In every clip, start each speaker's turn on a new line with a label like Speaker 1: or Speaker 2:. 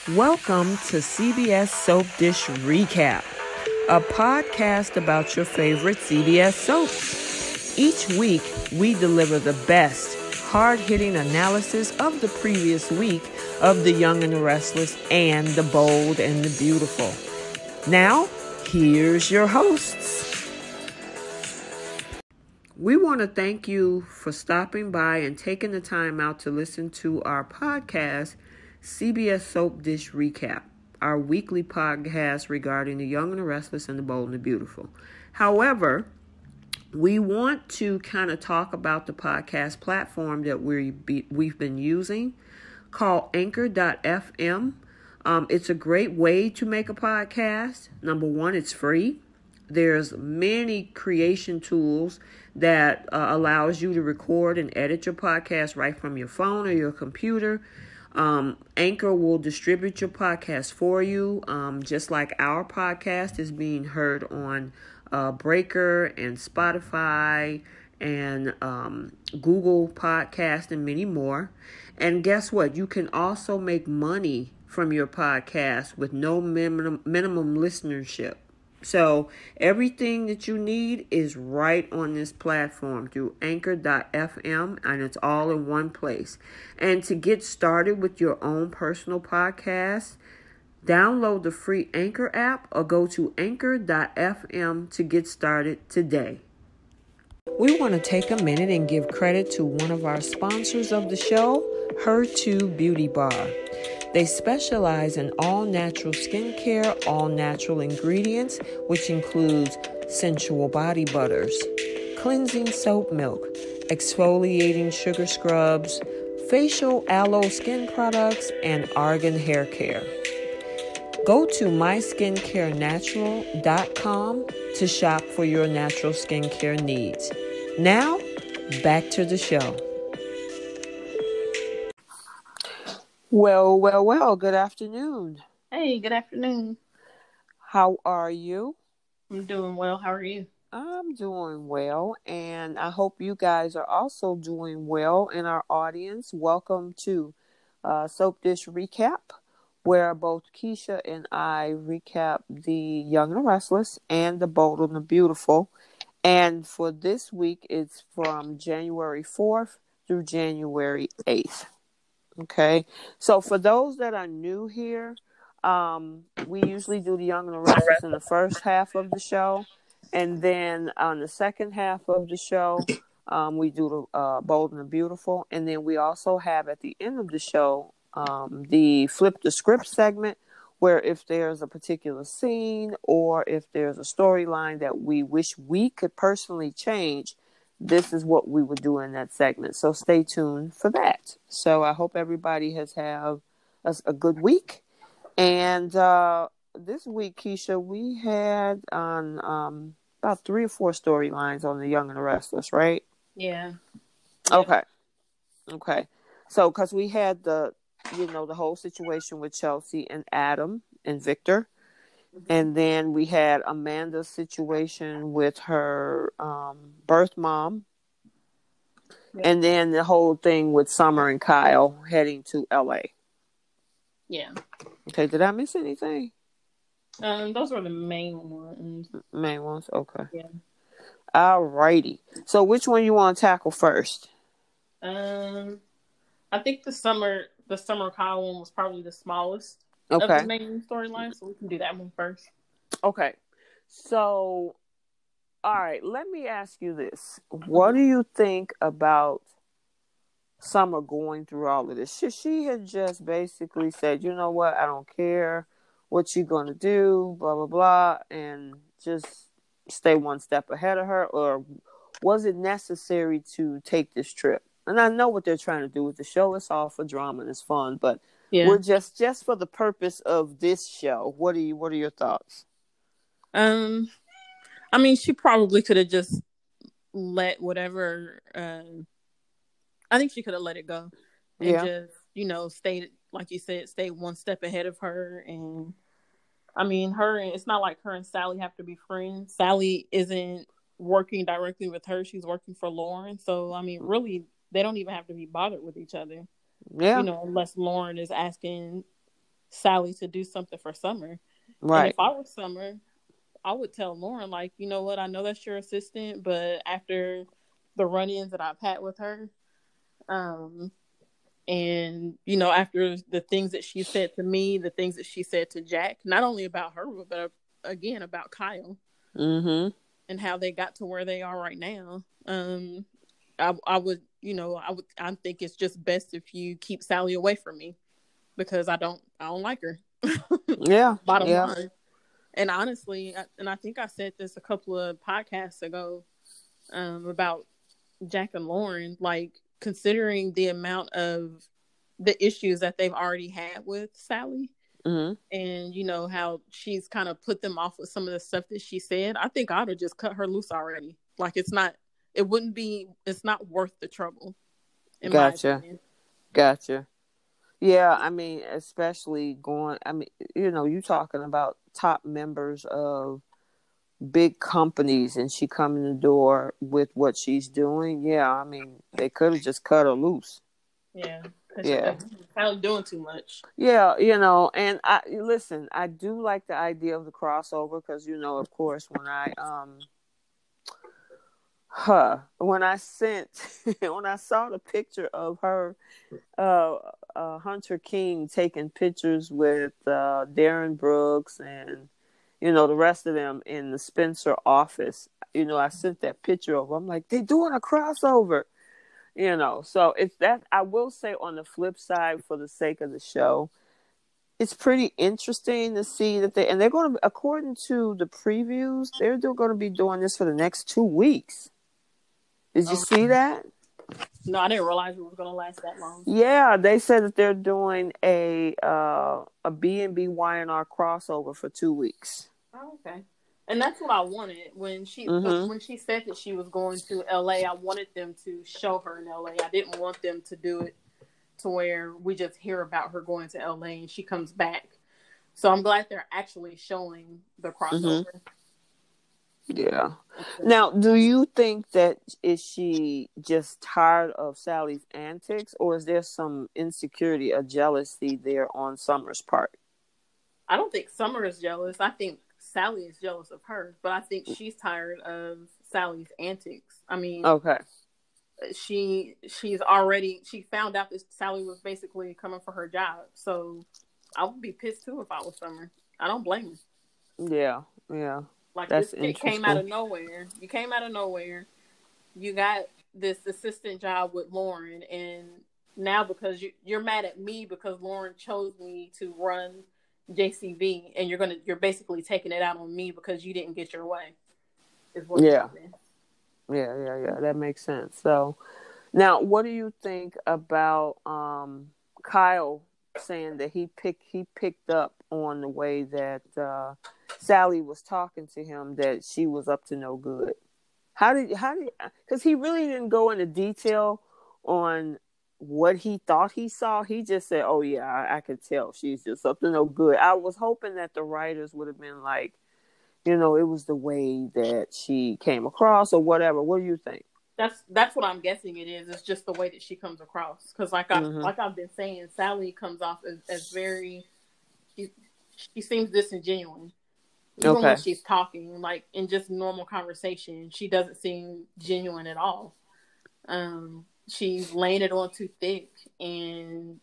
Speaker 1: Welcome to CBS Soap Dish Recap, a podcast about your favorite CBS soaps. Each week, we deliver the best, hard-hitting analysis of the previous week of The Young and the Restless and The Bold and the Beautiful. Now, here's your hosts. We want to thank you for stopping by and taking the time out to listen to our podcast, CBS Soap Dish Recap, our weekly podcast regarding The Young and the Restless and The Bold and the Beautiful. However, we want to kind of talk about the podcast platform that we've been using called Anchor.fm. It's a great way to make a podcast. Number one, it's free. There's many creation tools that allows you to record and edit your podcast right from your phone or your computer. Anchor will distribute your podcast for you, just like our podcast is being heard on Breaker and Spotify and Google Podcast and many more. And guess what? You can also make money from your podcast with no minimum listenership. So everything that you need is right on this platform through Anchor.fm, and it's all in one place. And to get started with your own personal podcast, download the free Anchor app or go to Anchor.fm to get started today. We want to take a minute and give credit to one of our sponsors of the show, Her2 Beauty Bar. They specialize in all-natural skincare, all-natural ingredients, which includes sensual body butters, cleansing soap milk, exfoliating sugar scrubs, facial aloe skin products, and argan hair care. Go to myskincarenatural.com to shop for your natural skincare needs. Now, back to the show. Well, good afternoon.
Speaker 2: Hey, good afternoon.
Speaker 1: How are you?
Speaker 2: I'm doing well. How are you?
Speaker 1: I'm doing well, and I hope you guys are also doing well. In our audience, welcome to Soap Dish Recap, where both Keisha and I recap The Young and the Restless and The Bold and the Beautiful. And for this week, it's from January 4th through January 8th. Okay, so for those that are new here, we usually do The Young and the Restless in the first half of the show, and then on the second half of the show, we do the Bold and the Beautiful, and then we also have at the end of the show the Flip the Script segment, where if there's a particular scene or if there's a storyline that we wish we could personally change, this is what we would do in that segment. So stay tuned for that. So I hope everybody has had a good week. And this week, Keisha, we had on about 3 or 4 storylines on The Young and the Restless, right?
Speaker 2: Yeah.
Speaker 1: Okay. So because we had the whole situation with Chelsea and Adam and Victor. And then we had Amanda's situation with her birth mom. Yep. And then the whole thing with Summer and Kyle heading to LA.
Speaker 2: Yeah.
Speaker 1: Okay, did I miss anything?
Speaker 2: Those were the main ones.
Speaker 1: Main ones? Okay.
Speaker 2: Yeah.
Speaker 1: All righty. So which one you want to tackle first?
Speaker 2: I think the Summer Kyle one was probably the smallest.
Speaker 1: Okay.
Speaker 2: Of the main storyline, so we can do that one first.
Speaker 1: Okay. So, all right, let me ask you this. What do you think about Summer going through all of this? She had just basically said, you know what, I don't care what you're going to do, blah, blah, blah, and just stay one step ahead of her? Or was it necessary to take this trip? And I know what they're trying to do with the show. It's all for drama and it's fun, but we're just for the purpose of this show. What are your thoughts?
Speaker 2: I mean, she probably could have just let whatever. I think she could have let it go and just, stay, like you said, stay one step ahead of her. And I mean, it's not like her and Sally have to be friends. Sally isn't working directly with her; she's working for Lauren. So I mean, really, they don't even have to be bothered with each other.
Speaker 1: Yeah.
Speaker 2: Unless Lauren is asking Sally to do something for Summer. Right. And if I were Summer, I would tell Lauren, like, you know what, I know that's your assistant, but after the run-ins that I've had with her, and, you know, after the things that she said to me, the things that she said to Jack, not only about her, but again about Kyle, and how they got to where they are right now. I would, you know, I think it's just best if you keep Sally away from me, because I don't like her.
Speaker 1: Yeah.
Speaker 2: Bottom line. And honestly, I think I said this a couple of podcasts ago, about Jack and Lauren, like, considering the amount of the issues that they've already had with Sally, and, you know, how she's kind of put them off with some of the stuff that she said, I think I ought to just cut her loose already. Like, it's not worth the trouble, in my opinion.
Speaker 1: Gotcha. Yeah, I mean, especially you know, you talking about top members of big companies, and she come in the door with what she's doing. Yeah, I mean, they could have just cut her loose.
Speaker 2: Yeah. Yeah. Kind of doing too much.
Speaker 1: Yeah, you know, and I do like the idea of the crossover, because, you know, of course, when I when I saw the picture of her, Hunter King taking pictures with Darren Brooks and, you know, the rest of them in the Spencer office, you know, I sent that picture over. I'm like, they're doing a crossover, you know. So it's that. I will say, on the flip side, for the sake of the show, it's pretty interesting to see that they're going to, according to the previews, they're going to be doing this for the next 2 weeks. Did you see that?
Speaker 2: No, I didn't realize it was going to last that long.
Speaker 1: Yeah, they said that they're doing a B&B Y&R crossover for 2 weeks.
Speaker 2: Oh, okay. And that's what I wanted when she said that she was going to LA. I wanted them to show her in LA. I didn't want them to do it to where we just hear about her going to LA and she comes back. So I'm glad they're actually showing the crossover.
Speaker 1: Yeah. Now, do you think that is she just tired of Sally's antics, or is there some insecurity or jealousy there on Summer's part?
Speaker 2: I don't think Summer is jealous. I think Sally is jealous of her, but I think she's tired of Sally's antics. I mean, okay, she found out that Sally was basically coming for her job, so I would be pissed too if I was Summer. I don't blame her.
Speaker 1: Yeah.
Speaker 2: Like, that's this kid came out of nowhere. You came out of nowhere. You got this assistant job with Lauren, and now because you're mad at me because Lauren chose me to run JCV, and you're basically taking it out on me because you didn't get your way. Is what
Speaker 1: Yeah, that makes sense. So now, what do you think about Kyle saying that he picked up on the way that Sally was talking to him, that she was up to no good? How did because he really didn't go into detail on what he thought he saw. He just said, oh yeah, I could tell she's just up to no good. I was hoping that the writers would have been like, you know, it was the way that she came across or whatever. What do you think?
Speaker 2: That's what I'm guessing it is. It's just the way that she comes across. Because like I've been saying, Sally comes off as very, she seems disingenuous. Even when she's talking, like in just normal conversation, she doesn't seem genuine at all. She's laying it on too thick, and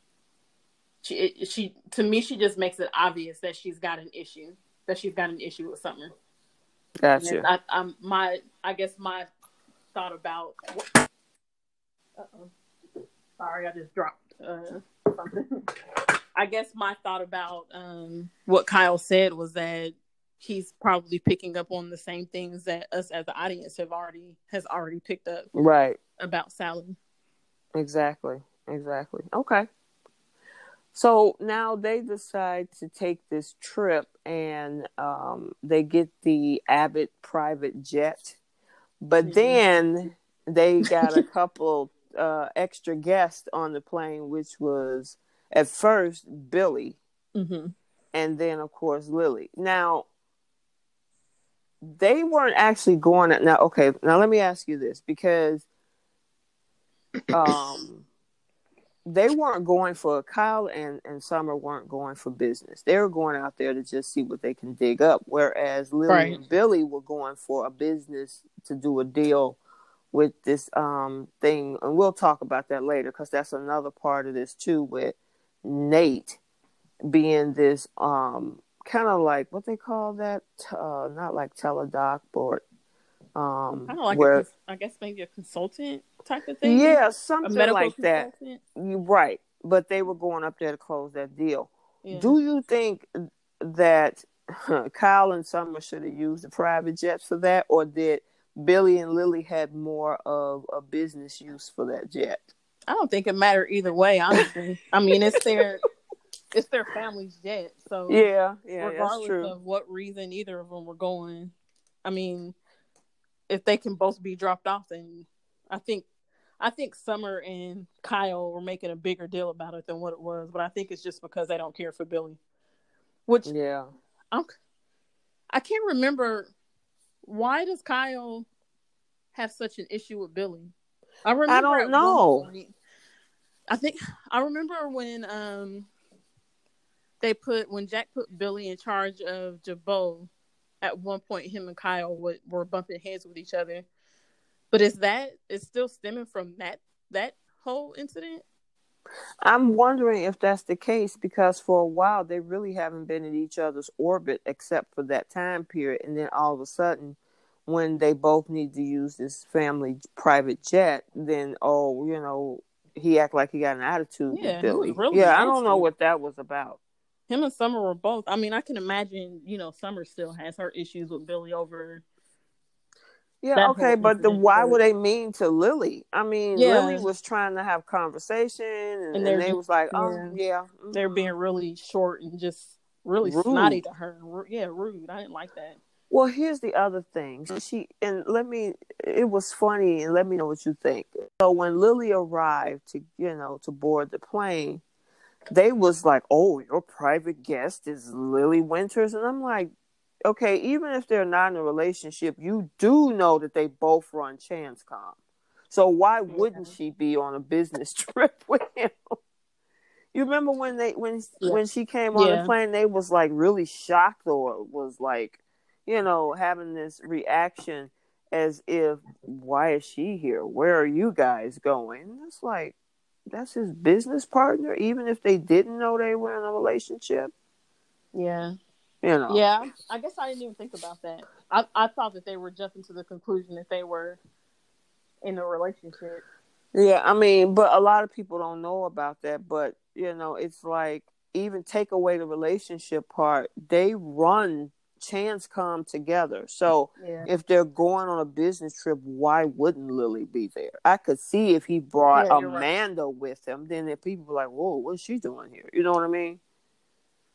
Speaker 2: she to me, she just makes it obvious that she's got an issue. That she's got an issue with Summer. Gotcha. I guess my thought about. Sorry, I just dropped something. I guess my thought about what Kyle said was that he's probably picking up on the same things that us as the audience has already picked up.
Speaker 1: Right.
Speaker 2: About Sally.
Speaker 1: Exactly. Okay. So now they decide to take this trip, and they get the Abbott private jet. But then they got a couple extra guests on the plane, which was at first Billy, and then of course Lily. Now they weren't actually going now. Okay, now let me ask you this, because they weren't going for Kyle and Summer weren't going for business. They were going out there to just see what they can dig up. Whereas Lily and Billy were going for a business to do a deal with this thing, and we'll talk about that later because that's another part of this too, with Nate being this kind of like what they call that, not like teledoc, but
Speaker 2: kind of like
Speaker 1: where
Speaker 2: I guess maybe a consultant type of thing.
Speaker 1: Yeah, something like
Speaker 2: consultant.
Speaker 1: that. You're right, but they were going up there to close that deal. Yeah. Do you think that Kyle and Summer should have used the private jets for that, or did Billy and Lily had more of a business use for that jet?
Speaker 2: I don't think it mattered either way, honestly. I mean, it's their family's jet, so
Speaker 1: yeah,
Speaker 2: regardless of what reason either of them were going, I mean, if they can both be dropped off, then I think Summer and Kyle were making a bigger deal about it than what it was, but I think it's just because they don't care for Billy. Which I can't remember, why does Kyle have such an issue with Billy? I don't know. I remember when when Jack put Billy in charge of Jabot. At one point, him and Kyle were bumping heads with each other. But is still stemming from that whole incident?
Speaker 1: I'm wondering if that's the case, because for a while they really haven't been in each other's orbit except for that time period, and then all of a sudden, when they both need to use this family private jet, then he act like he got an attitude with Billy. Really I don't know what that was about.
Speaker 2: Him and Summer were both. I mean, I can imagine, Summer still has her issues with Billy over.
Speaker 1: Yeah, okay, but why were they mean to Lily? I mean, Lily was trying to have conversation, and they was like,
Speaker 2: they're being really short and just really rude. Snotty to her. Yeah, rude. I didn't like that.
Speaker 1: Well, here's the other thing. It was funny, and let me know what you think. So when Lily arrived to board the plane, they was like, "Oh, your private guest is Lily Winters," and I'm like, okay, even if they're not in a relationship, you do know that they both run Chancecom. So why wouldn't she be on a business trip with him? You remember when she came on the plane, they was like really shocked, or was like, having this reaction as if, why is she here? Where are you guys going? And it's like, that's his business partner, even if they didn't know they were in a relationship.
Speaker 2: Yeah. Yeah, I guess I didn't even think about that. I thought that they were jumping to the conclusion that they were in a relationship.
Speaker 1: Yeah, I mean, but a lot of people don't know about that. But, it's like, even take away the relationship part, they run Chancecom together. So if they're going on a business trip, why wouldn't Lily be there? I could see if he brought Amanda with him, then if people were like, whoa, what's she doing here? You know what I mean?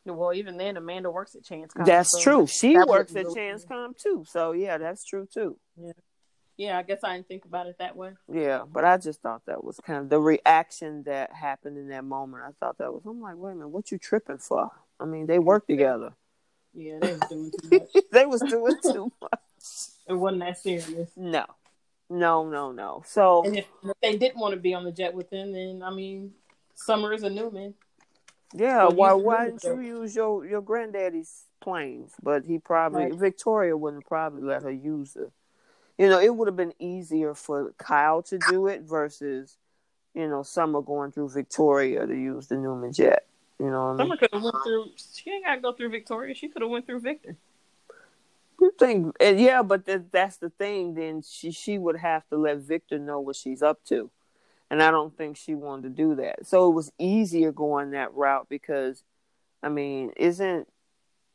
Speaker 2: Well, even then, Amanda works at Chancecom.
Speaker 1: That's true. She works at Chancecom too. So yeah, that's true too.
Speaker 2: Yeah, I guess I didn't think about it that way.
Speaker 1: Yeah, but I just thought that was kind of the reaction that happened in that moment. I thought that was, I'm like, wait a minute, what you tripping for? I mean, they work together.
Speaker 2: Yeah, they was doing too much.
Speaker 1: They was doing too much.
Speaker 2: It wasn't that serious.
Speaker 1: No. So,
Speaker 2: and if they didn't want to be on the jet with him, then I mean, Summer is a Newman.
Speaker 1: Yeah, so why didn't you use your granddaddy's planes? But Victoria wouldn't probably let her use it. It would have been easier for Kyle to do it versus, Summer going through Victoria to use the Newman jet. You know what I mean?
Speaker 2: Summer could have went through. She ain't got to go through Victoria. She could have went through Victor.
Speaker 1: You think? Yeah, but that's the thing. Then she would have to let Victor know what she's up to. And I don't think she wanted to do that. So it was easier going that route because, I mean, isn't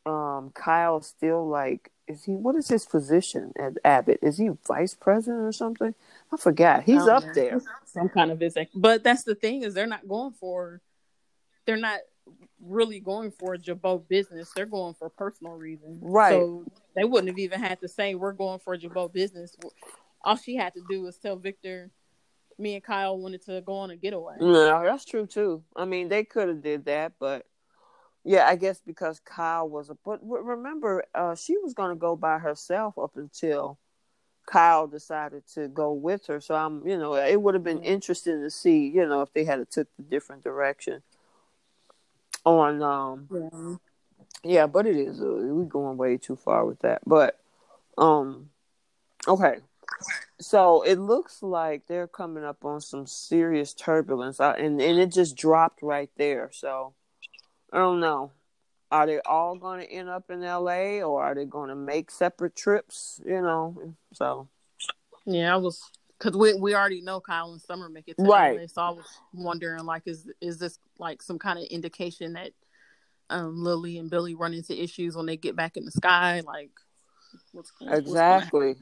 Speaker 1: Kyle still like, what is his position at Abbott? Is he vice president or something? I forgot. He's up there.
Speaker 2: Some kind of exec. But that's the thing, is they're not really going for a Jabot business. They're going for personal reasons.
Speaker 1: Right.
Speaker 2: So they wouldn't have even had to say, we're going for a Jabot business. All she had to do was tell Victor, me and Kyle wanted to go on a getaway.
Speaker 1: No, that's true too. I mean, they could have did that, but yeah, I guess because Kyle was but remember, she was going to go by herself up until Kyle decided to go with her. So I'm, it would have been interesting to see, if they had took a different direction on. Yeah, but it is. We're going way too far with that. But okay. So it looks like they're coming up on some serious turbulence, and it just dropped right there. So I don't know. Are they all going to end up in LA, or are they going to make separate trips? So
Speaker 2: yeah, because we already know Kyle and Summer make it to LA, so I was wondering, like, is this like some kind of indication that Lily and Billy run into issues when they get back in the sky, like?
Speaker 1: Exactly.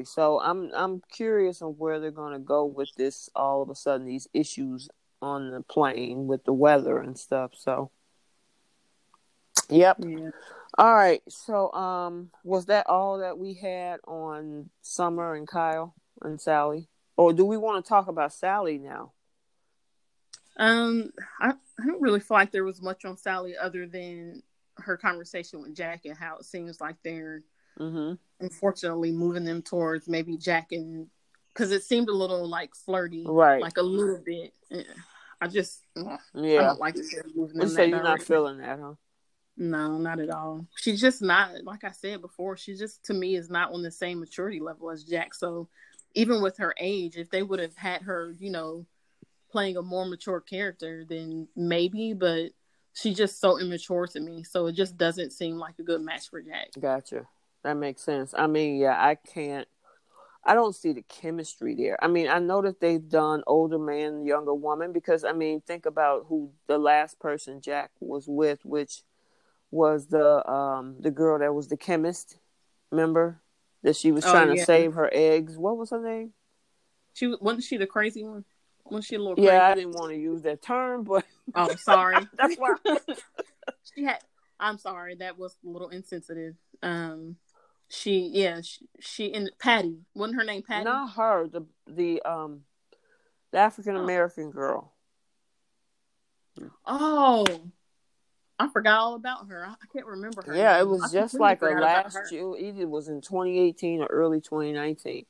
Speaker 1: So I'm curious on where they're going to go with this. All of a sudden, these issues on the plane with the weather and stuff. So, yep.
Speaker 2: Yeah.
Speaker 1: All right. So, was that all that we had on Summer and Kyle and Sally, or do we want to talk about Sally now?
Speaker 2: I don't really feel like there was much on Sally other than her conversation with Jack and how it seems like they're. Unfortunately moving them towards maybe Jack, and because it seemed a little like flirty,
Speaker 1: right?
Speaker 2: Like a little bit. I don't like it. Moving them
Speaker 1: so you're not feeling that, huh?
Speaker 2: No, not at all. She's just not, like I said before, she just, to me, is not on the same maturity level as Jack. So even with her age, if they would have had her, playing a more mature character, then maybe, but she's just so immature to me. So it just doesn't seem like a good match for Jack.
Speaker 1: Gotcha. That makes sense. I mean, yeah, I don't see the chemistry there. I mean, I know that they've done older man, younger woman, because, I mean, think about who the last person Jack was with, which was the girl that was the chemist. Remember? That she was trying to save her eggs. What was her name?
Speaker 2: Wasn't she the crazy one? Wasn't she a little crazy?
Speaker 1: Yeah, I didn't want to use that term, but...
Speaker 2: Oh, sorry.
Speaker 1: That's why.
Speaker 2: I'm sorry. That was a little insensitive. She and Patty, wasn't her name Patty?
Speaker 1: Not her, the African American girl.
Speaker 2: Oh, I forgot all about her. I can't remember her.
Speaker 1: Yeah, name. It was just like her last year. Either it was in 2018 or early 2019,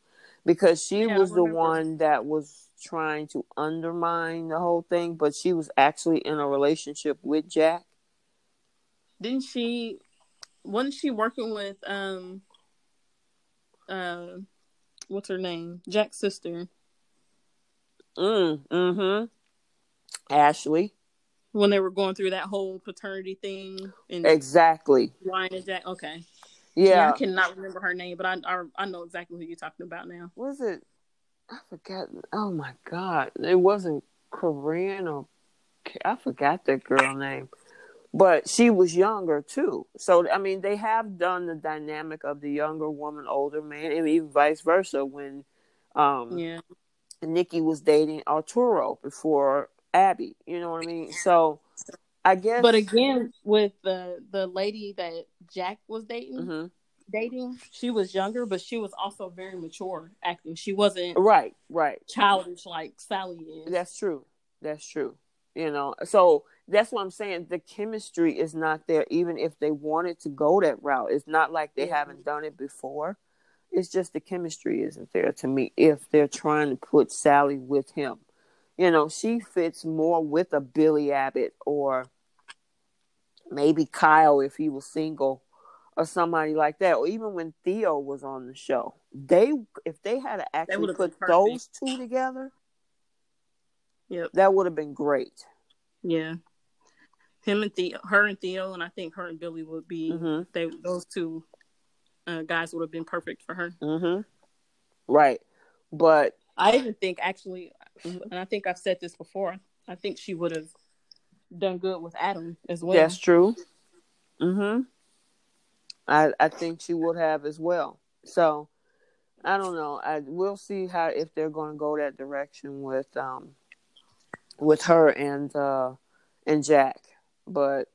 Speaker 1: because she was the one that was trying to undermine the whole thing, but she was actually in a relationship with Jack.
Speaker 2: Wasn't she working with what's her name? Jack's sister.
Speaker 1: Ashley.
Speaker 2: When they were going through that whole paternity thing.
Speaker 1: Exactly.
Speaker 2: Ryan and Jack. Okay.
Speaker 1: Yeah.
Speaker 2: I cannot remember her name, but I know exactly who you're talking about now.
Speaker 1: Was it? I forgot. Oh my God. It wasn't Korean or... I forgot that girl name. But she was younger too. So, I mean, they have done the dynamic of the younger woman, older man, and even vice versa when Nikki was dating Arturo before Abby. You know what I mean? So, I guess...
Speaker 2: But again, with the lady that Jack was dating, she was younger, but she was also very mature acting. She wasn't
Speaker 1: right
Speaker 2: childish like Sally is.
Speaker 1: That's true. So that's what I'm saying. The chemistry is not there, even if they wanted to go that route. It's not like they haven't done it before. It's just the chemistry isn't there to me if they're trying to put Sally with him. She fits more with a Billy Abbott or maybe Kyle if he was single or somebody like that. Or even when Theo was on the show. If they had to actually put those two together, that would have been great.
Speaker 2: Yeah. Her and Theo, and I think her and Billy would be, those two guys would have been perfect for her.
Speaker 1: Right. But
Speaker 2: I even think, actually, and I think I've said this before, I think she would have done good with Adam as well.
Speaker 1: That's true. I think she would have as well. So, I don't know. We'll see if they're going to go that direction with her and Jack. But,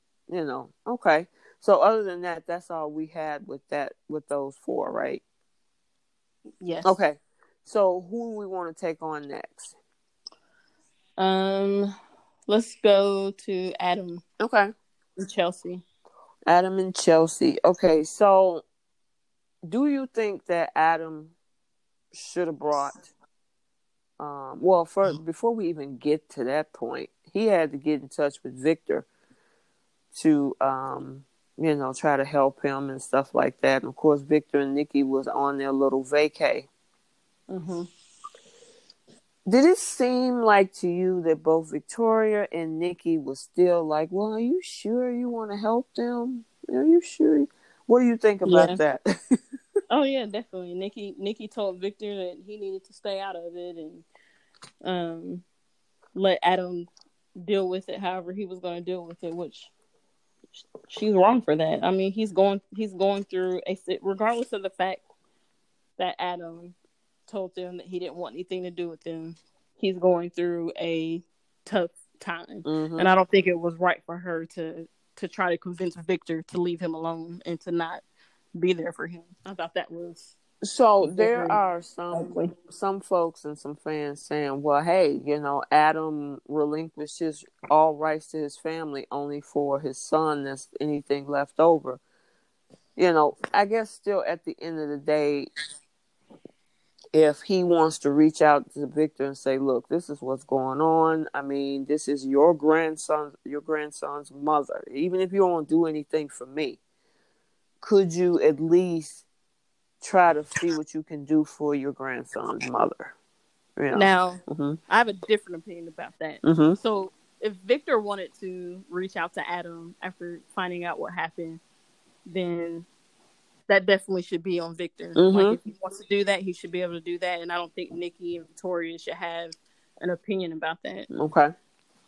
Speaker 1: okay. So other than that, that's all we had with those four, right?
Speaker 2: Yes.
Speaker 1: Okay. So who do we want to take on next?
Speaker 2: Let's go to Adam.
Speaker 1: Okay.
Speaker 2: And Chelsea.
Speaker 1: Adam and Chelsea. Okay. So do you think that Adam should have brought. Well, before we even get to that point, he had to get in touch with Victor to, try to help him and stuff like that. And of course, Victor and Nikki was on their little vacay.
Speaker 2: Mm-hmm.
Speaker 1: Did it seem like to you that both Victoria and Nikki was still like, well, are you sure you want to help them? Are you sure? What do you think about that?
Speaker 2: Oh yeah, definitely. Nikki told Victor that he needed to stay out of it and let Adam deal with it however he was going to deal with it, which she's wrong for that. I mean, he's going through regardless of the fact that Adam told them that he didn't want anything to do with them, he's going through a tough time.
Speaker 1: Mm-hmm.
Speaker 2: And I don't think it was right for her to try to convince Victor to leave him alone and to not be there for him. I thought that was
Speaker 1: there are some folks and some fans saying, well, hey, Adam relinquished all rights to his family only for his son. That's anything left over. I guess still at the end of the day, if he wants to reach out to Victor and say, look, this is what's going on. I mean, this is your grandson's mother. Even if you don't do anything for me, could you at least try to see what you can do for your grandson's mother?
Speaker 2: Now, I have a different opinion about that.
Speaker 1: Mm-hmm.
Speaker 2: So if Victor wanted to reach out to Adam after finding out what happened, then that definitely should be on Victor.
Speaker 1: Mm-hmm.
Speaker 2: Like, if he wants to do that, he should be able to do that. And I don't think Nikki and Victoria should have an opinion about that.
Speaker 1: Okay.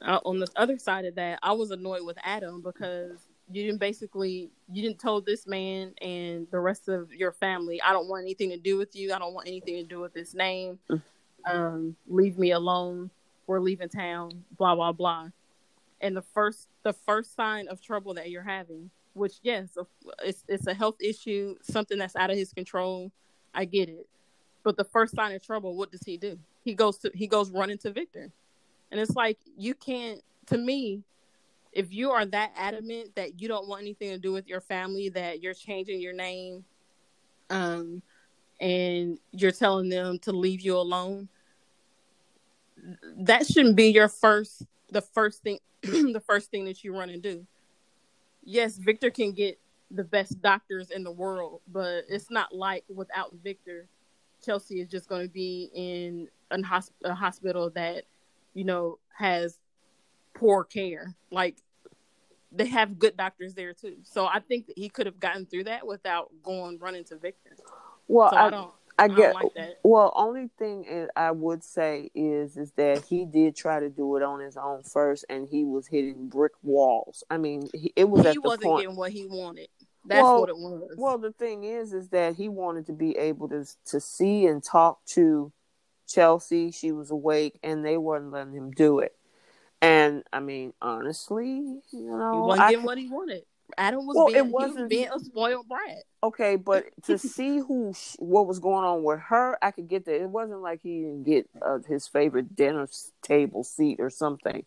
Speaker 2: On the other side of that, I was annoyed with Adam because you didn't tell this man and the rest of your family, I don't want anything to do with you. I don't want anything to do with this name. Leave me alone. We're leaving town. Blah, blah, blah. And the first sign of trouble that you're having, which, yes, it's a health issue, something that's out of his control. I get it. But the first sign of trouble, what does he do? He goes running to Victor. And it's like, you can't, to me, if you are that adamant that you don't want anything to do with your family, that you're changing your name, and you're telling them to leave you alone, that shouldn't be the first thing that you run and do. Yes, Victor can get the best doctors in the world, but it's not like without Victor, Chelsea is just going to be in a hospital that, has poor care. Like, they have good doctors there too. So I think that he could have gotten through that without running to Victor.
Speaker 1: Well,
Speaker 2: so I don't like that.
Speaker 1: Well, only thing I would say is that he did try to do it on his own first, and he was hitting brick walls. I mean, he wasn't
Speaker 2: getting what he wanted. That's what it was.
Speaker 1: Well, the thing is that he wanted to be able to see and talk to Chelsea. She was awake, and they weren't letting him do it. And I mean, honestly,
Speaker 2: he wasn't getting what he wanted. Adam was being a spoiled brat.
Speaker 1: Okay, but to see what was going on with her, I could get that. It wasn't like he didn't get his favorite dinner table seat or something.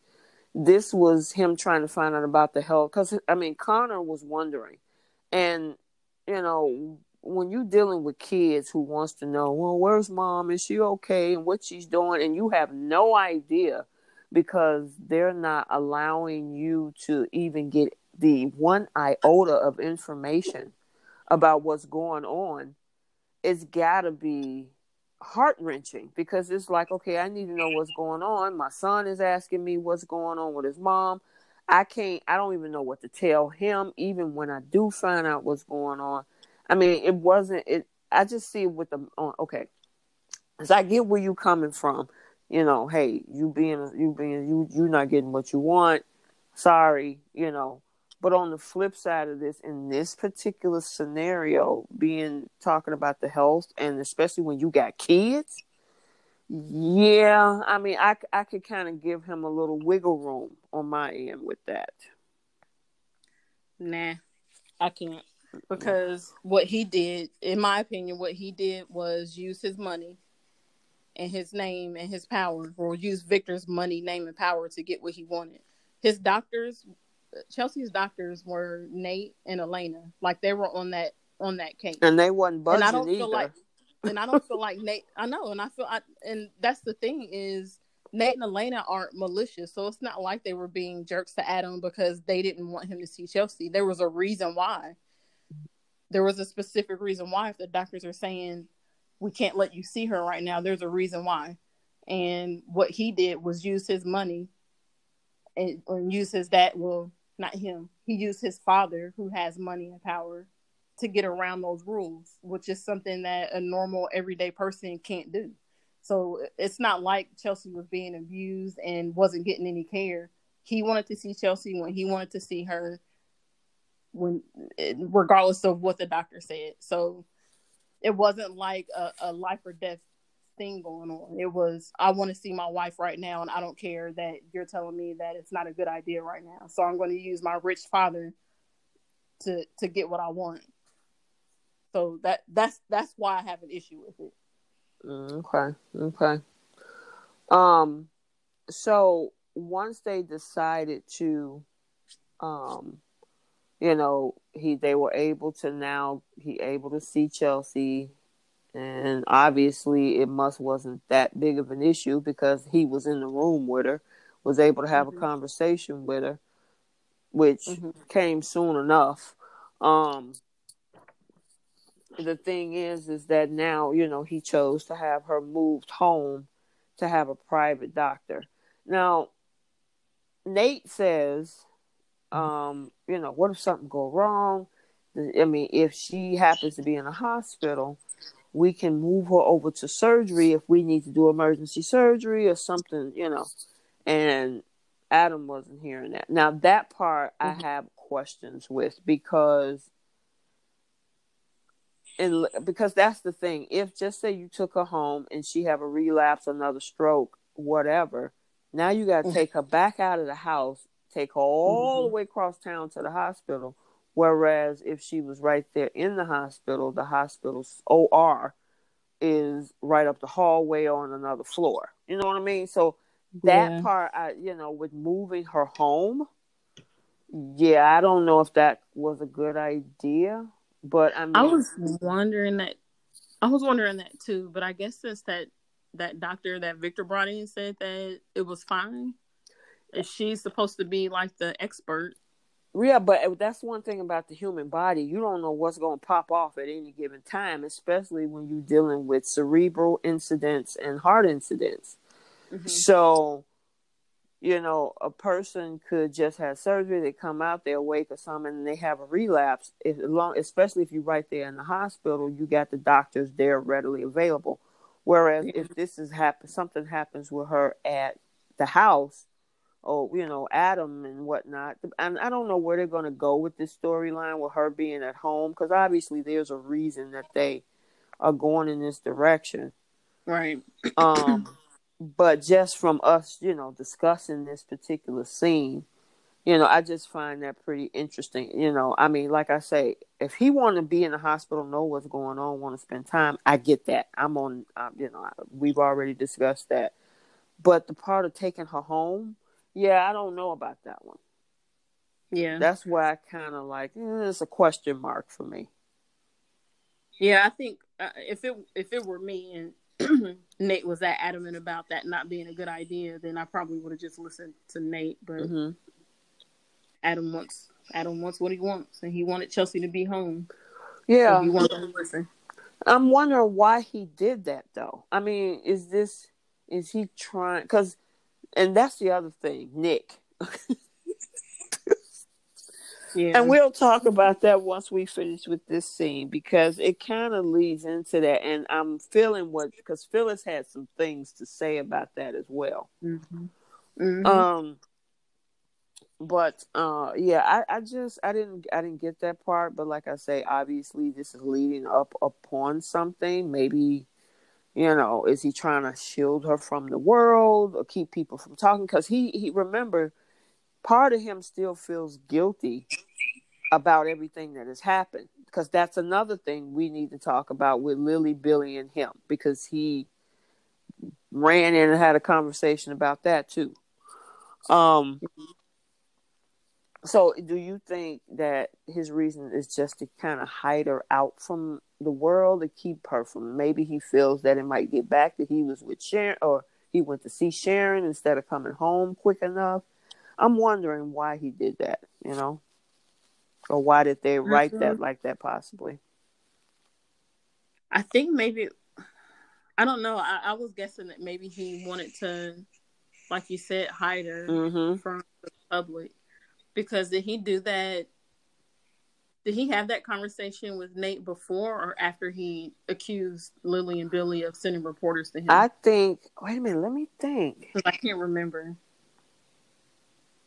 Speaker 1: This was him trying to find out about the health. Because, I mean, Connor was wondering. And, when you're dealing with kids who wants to know, well, where's mom? Is she okay? And what she's doing? And you have no idea because they're not allowing you to even get the one iota of information about what's going on. It's got to be heart-wrenching because it's like, okay, I need to know what's going on. My son is asking me what's going on with his mom. I don't even know what to tell him, even when I do find out what's going on. I mean, I just see it with okay. Because I get where you coming from. Hey, you're not getting what you want. Sorry, But on the flip side of this, in this particular scenario, talking about the health, and especially when you got kids, yeah, I mean, I could kind of give him a little wiggle room on my end with that.
Speaker 2: Nah, I can't. Because what he did, in my opinion, was use his money and his name and his power, or use Victor's money, name, and power to get what he wanted. His doctors, Chelsea's doctors, were Nate and Elena. Like, they were on that case,
Speaker 1: and they wasn't budging
Speaker 2: and I don't
Speaker 1: either.
Speaker 2: feel like And I don't feel like Nate. I know, and and that's the thing is Nate and Elena aren't malicious, so it's not like they were being jerks to Adam because they didn't want him to see Chelsea. There was a reason why. There was a specific reason why. If the doctors are saying we can't let you see her right now, there's a reason why. And what he did was use his money and use his dad. Well, not him. He used his father, who has money and power, to get around those rules, which is something that a normal everyday person can't do. So it's not like Chelsea was being abused and wasn't getting any care. He wanted to see Chelsea when he wanted to see her, when regardless of what the doctor said. So it wasn't like a life or death thing going on. It was, I want to see my wife right now, and I don't care that you're telling me that it's not a good idea right now. So I'm going to use my rich father to get what I want. So that's why I have an issue with it.
Speaker 1: Okay. So once they decided to, they were able to see Chelsea, and obviously it wasn't that big of an issue because he was in the room with her, was able to have a conversation with her, which came soon enough. The thing is that now, he chose to have her moved home to have a private doctor. Now, Nate says, what if something go wrong? I mean, if she happens to be in a hospital, we can move her over to surgery if we need to do emergency surgery or something, And Adam wasn't hearing that. Now, that part I have questions with because that's the thing. If just say you took her home and she have a relapse, another stroke, whatever, now you got to take her back out of the house, take her all the way across town to the hospital. Whereas if she was right there in the hospital's OR is right up the hallway on another floor. You know what I mean? So that part, with moving her home, I don't know if that was a good idea. But I mean,
Speaker 2: I was wondering that too. But I guess since that doctor that Victor brought in said that it was fine, if she's supposed to be like the expert.
Speaker 1: Yeah, but that's one thing about the human body. You don't know what's going to pop off at any given time, especially when you're dealing with cerebral incidents and heart incidents. So, a person could just have surgery, they come out, they're awake or something, and they have a relapse. Especially if you're right there in the hospital, you got the doctors there readily available. Whereas if something happens with her at the house, Adam and whatnot, and I don't know where they're going to go with this storyline with her being at home, because obviously there's a reason that they are going in this direction.
Speaker 2: Right.
Speaker 1: But just from us, discussing this particular scene, I just find that pretty interesting. I mean, like I say, if he want to be in the hospital, know what's going on, want to spend time, I get that. We've already discussed that. But the part of taking her home, I don't know about that one.
Speaker 2: Yeah.
Speaker 1: That's why I kind of like, it's a question mark for me.
Speaker 2: Yeah, I think if it were me and Nate was that adamant about that not being a good idea, then I probably would have just listened to Nate. But Adam wants what he wants, and he wanted Chelsea to be home.
Speaker 1: Yeah,
Speaker 2: so he wanted to listen.
Speaker 1: I'm wondering why he did that, though. I mean, is he trying? And that's the other thing, Nick.
Speaker 2: Yeah.
Speaker 1: And we'll talk about that once we finish with this scene, because it kind of leads into that. And I'm feeling because Phyllis had some things to say about that as well. But I didn't get that part. But like I say, obviously this is leading up upon something. Maybe, is he trying to shield her from the world or keep people from talking? Because he remember, part of him still feels guilty about everything that has happened, because that's another thing we need to talk about with Lily, Billy, and him, because he ran in and had a conversation about that too. So do you think that his reason is just to kind of hide her out from the world to keep her from. Maybe he feels that it might get back that he was with Sharon, or he went to see Sharon instead of coming home quick enough. I'm wondering why he did that, or why did they write that like that possibly.
Speaker 2: I think maybe, I don't know. I was guessing that maybe he wanted to, like you said, hide her from the public. Because did he do that? Did he have that conversation with Nate before or after he accused Lily and Billy of sending reporters to him?
Speaker 1: I think, wait a minute, let me think.
Speaker 2: Because I can't remember.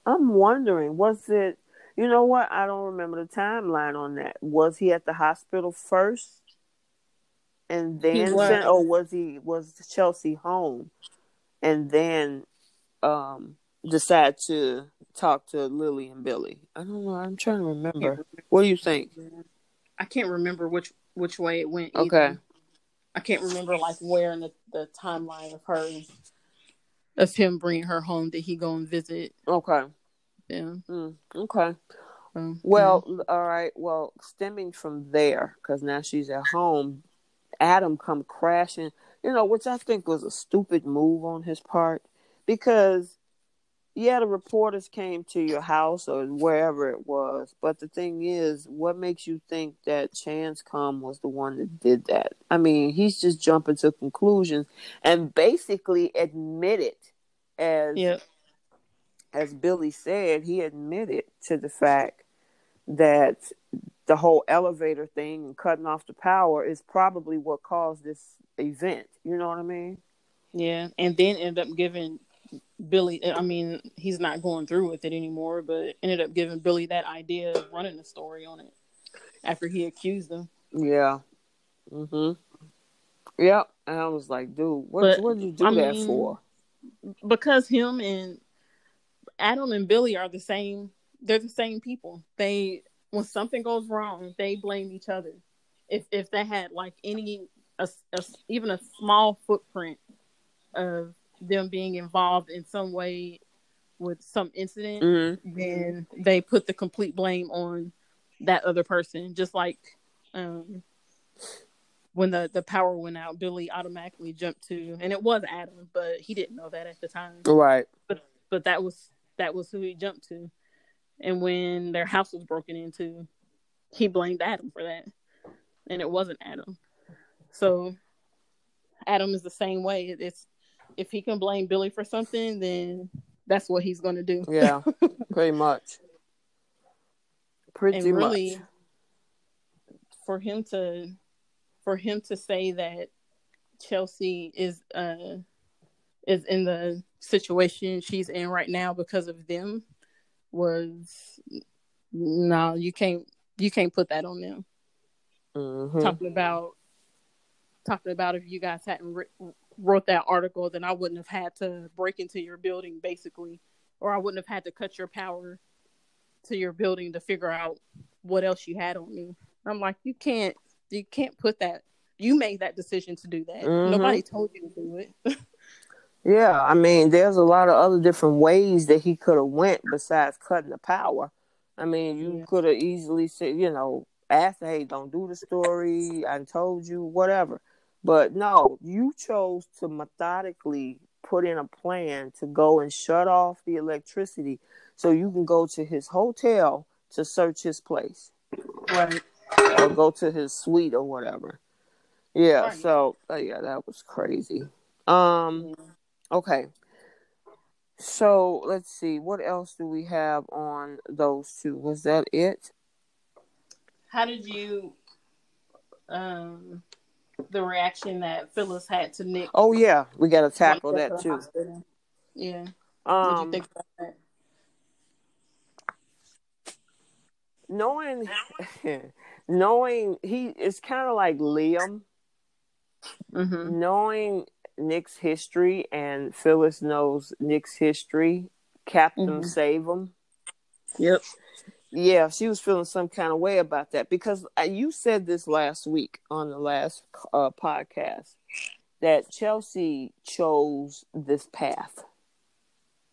Speaker 1: I'm wondering, was it, you know what? I don't remember the timeline on that. Was he at the hospital first and then sent, or was Chelsea home and then decide to talk to Lily and Billy? I don't know. I'm trying to remember. What do you think?
Speaker 2: I can't remember which way it went either. Okay. I can't remember like where in the timeline of him bringing her home did he go and visit.
Speaker 1: Okay.
Speaker 2: Yeah.
Speaker 1: Okay. Well, all right. Well, stemming from there, because now she's at home, Adam come crashing, which I think was a stupid move on his part, because the reporters came to your house or wherever it was. But the thing is, what makes you think that Chance Come was the one that did that? I mean, he's just jumping to conclusions and basically admitted, as Billy said, he admitted to the fact that the whole elevator thing and cutting off the power is probably what caused this event. You know what I mean?
Speaker 2: Yeah, and then ended up giving Billy, I mean, he's not going through with it anymore, but ended up giving Billy that idea of running a story on it after he accused him.
Speaker 1: Yeah. Yep. And I was like, dude, what did you do that for?
Speaker 2: Because him and Adam and Billy are the same. They're the same people. When something goes wrong, they blame each other. If they had like even a small footprint of them being involved in some way with some incident, then they put the complete blame on that other person. Just like when the power went out, Billy automatically jumped to, and it was Adam, but he didn't know that at the time.
Speaker 1: Right.
Speaker 2: But that was who he jumped to. And when their house was broken into, he blamed Adam for that. And it wasn't Adam. So Adam is the same way. If he can blame Billy for something, then that's what he's going to do.
Speaker 1: Yeah, pretty much.
Speaker 2: And really, much. For him to say that Chelsea is in the situation she's in right now because of them was no, you can't put that on them. Talking about if you guys hadn't wrote that article, then I wouldn't have had to break into your building, basically, or I wouldn't have had to cut your power to your building to figure out what else you had on me. I'm like, you can't put that. You made that decision to do that. Nobody told you to do it.
Speaker 1: Yeah, I mean, there's a lot of other different ways that he could have went besides cutting the power. I mean, you could have easily said, asked, hey, don't do the story. I told you, whatever. But no, you chose to methodically put in a plan to go and shut off the electricity so you can go to his hotel to search his place.
Speaker 2: Right.
Speaker 1: Or go to his suite or whatever. Yeah, right. So, that was crazy. Okay. So, let's see. What else do we have on those two? Was that it?
Speaker 2: How did you... the reaction that Phyllis had to Nick?
Speaker 1: Oh, yeah. We got to tackle that, too.
Speaker 2: Hospital. Yeah. What did you think about that?
Speaker 1: Knowing it's kind of like Liam. Knowing Nick's history, and Phyllis knows Nick's history, Captain Save him.
Speaker 2: Yep.
Speaker 1: Yeah, she was feeling some kind of way about that because you said this last week on the last podcast that Chelsea chose this path.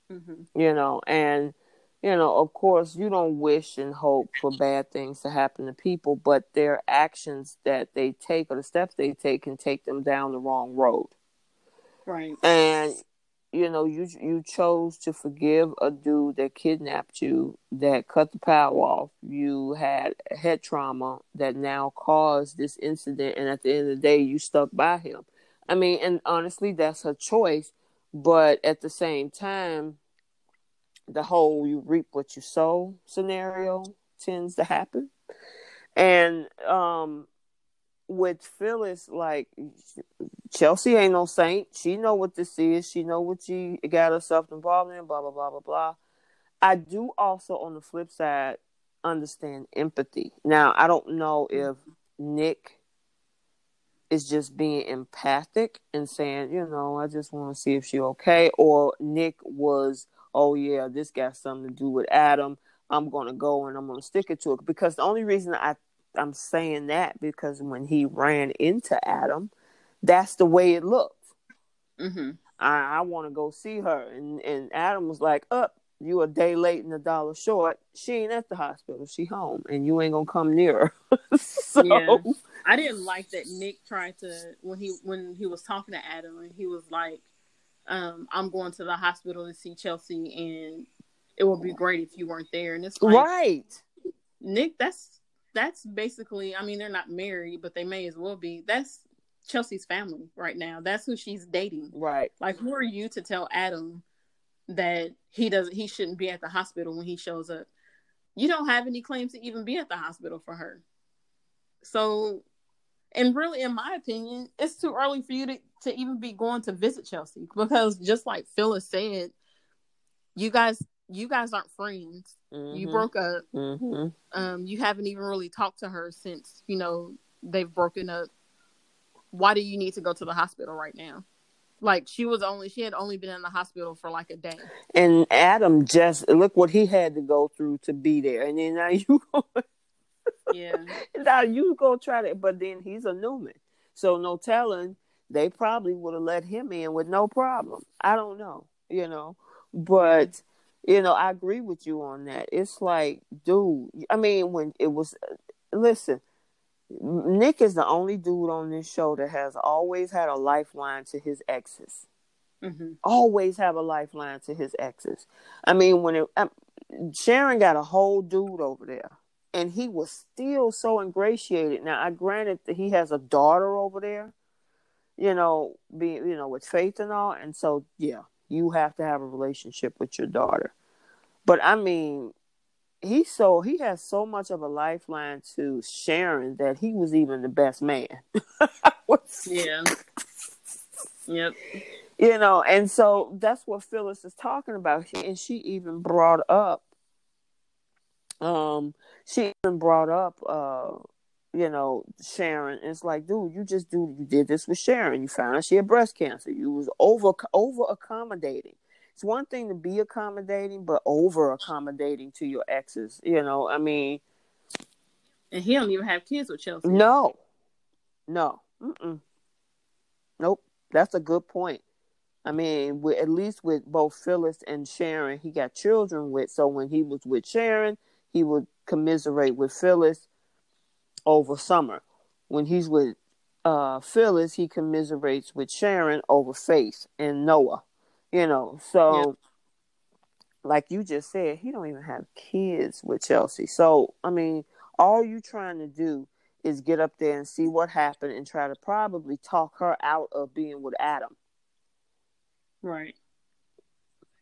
Speaker 1: And Of course, you don't wish and hope for bad things to happen to people, but their actions that they take or the steps they take can take them down the wrong road.
Speaker 2: Right.
Speaker 1: And you chose to forgive a dude that kidnapped you, that cut the power off. You had head trauma that now caused this incident, and at the end of the day, you stuck by him. I mean, and honestly, that's her choice. But at the same time, the whole "you reap what you sow" scenario tends to happen. And with Phyllis, like, Chelsea ain't no saint. She know what this is. She know what she got herself involved in. Blah blah blah blah blah. I do also, on the flip side, understand empathy. Now, I don't know if Nick is just being empathic and saying, I just want to see if she's okay, or Nick was, oh yeah, this got something to do with Adam. I'm gonna go and I'm gonna stick it to it. Because the only reason I'm saying that, because when he ran into Adam, that's the way it looked.
Speaker 2: Mm-hmm.
Speaker 1: I want to go see her, and Adam was like, "Up, you a day late and $1 short. She ain't at the hospital. She home, and you ain't gonna come near her." So,
Speaker 2: yeah, I didn't like that Nick tried to when he was talking to Adam, and he was like, "I'm going to the hospital to see Chelsea, and it would be great if you weren't there." And it's like,
Speaker 1: right,
Speaker 2: Nick, that's basically, I mean, they're not married, but they may as well be. That's Chelsea's family right now. That's who she's dating.
Speaker 1: right.
Speaker 2: Like, who are you to tell Adam that he shouldn't be at the hospital when he shows up? You don't have any claims to even be at the hospital for her. So, and really, in my opinion, it's too early for you to even be going to visit Chelsea, because just like Phyllis said, you guys aren't friends. Mm-hmm. You broke up. Mm-hmm. You haven't even really talked to her since they've broken up. Why do you need to go to the hospital right now? Like, she had only been in the hospital for like a day.
Speaker 1: And Adam, just look what he had to go through to be there, and then now you go,
Speaker 2: yeah.
Speaker 1: Now you go try to, but then he's a Newman, so no telling, they probably would have let him in with no problem. I don't know, but I agree with you on that. It's like, dude, I mean, when it was, listen, Nick is the only dude on this show that has always had a lifeline to his exes. Mm-hmm. Always have a lifeline to his exes. I mean, Sharon got a whole dude over there, and he was still so ingratiated. Now, I granted that he has a daughter over there, with Faith and all, and so yeah, you have to have a relationship with your daughter. But I mean, he has so much of a lifeline to Sharon that he was even the best man.
Speaker 2: Yeah. Yep.
Speaker 1: And so that's what Phyllis is talking about. And she even brought up, Sharon. It's like, dude, you did this with Sharon. You found out she had breast cancer. You was over accommodating. It's one thing to be accommodating, but over accommodating to your exes. I mean.
Speaker 2: And he don't even have kids with Chelsea.
Speaker 1: No. Mm-mm. Nope. That's a good point. I mean, at least with both Phyllis and Sharon, he got children with. So when he was with Sharon, he would commiserate with Phyllis over Summer. When he's with Phyllis, he commiserates with Sharon over Faith and Noah. So yep. Like you just said, he don't even have kids with Chelsea. So, I mean, all you trying to do is get up there and see what happened and try to probably talk her out of being with Adam.
Speaker 2: Right.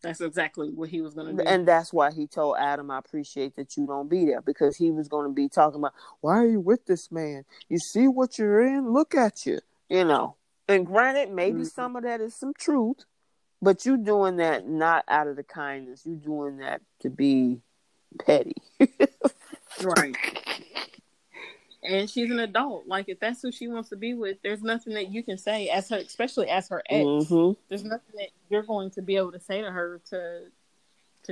Speaker 2: That's exactly what he was going to do.
Speaker 1: And that's why he told Adam, I appreciate that you don't be there, because he was going to be talking about, why are you with this man? You see what you're in? Look at you. And granted, maybe some of that is some truth, but you doing that not out of the kindness. You doing that to be petty.
Speaker 2: Right. And she's an adult. Like, if that's who she wants to be with, there's nothing that you can say especially as her ex. Mm-hmm. There's nothing that you're going to be able to say to her to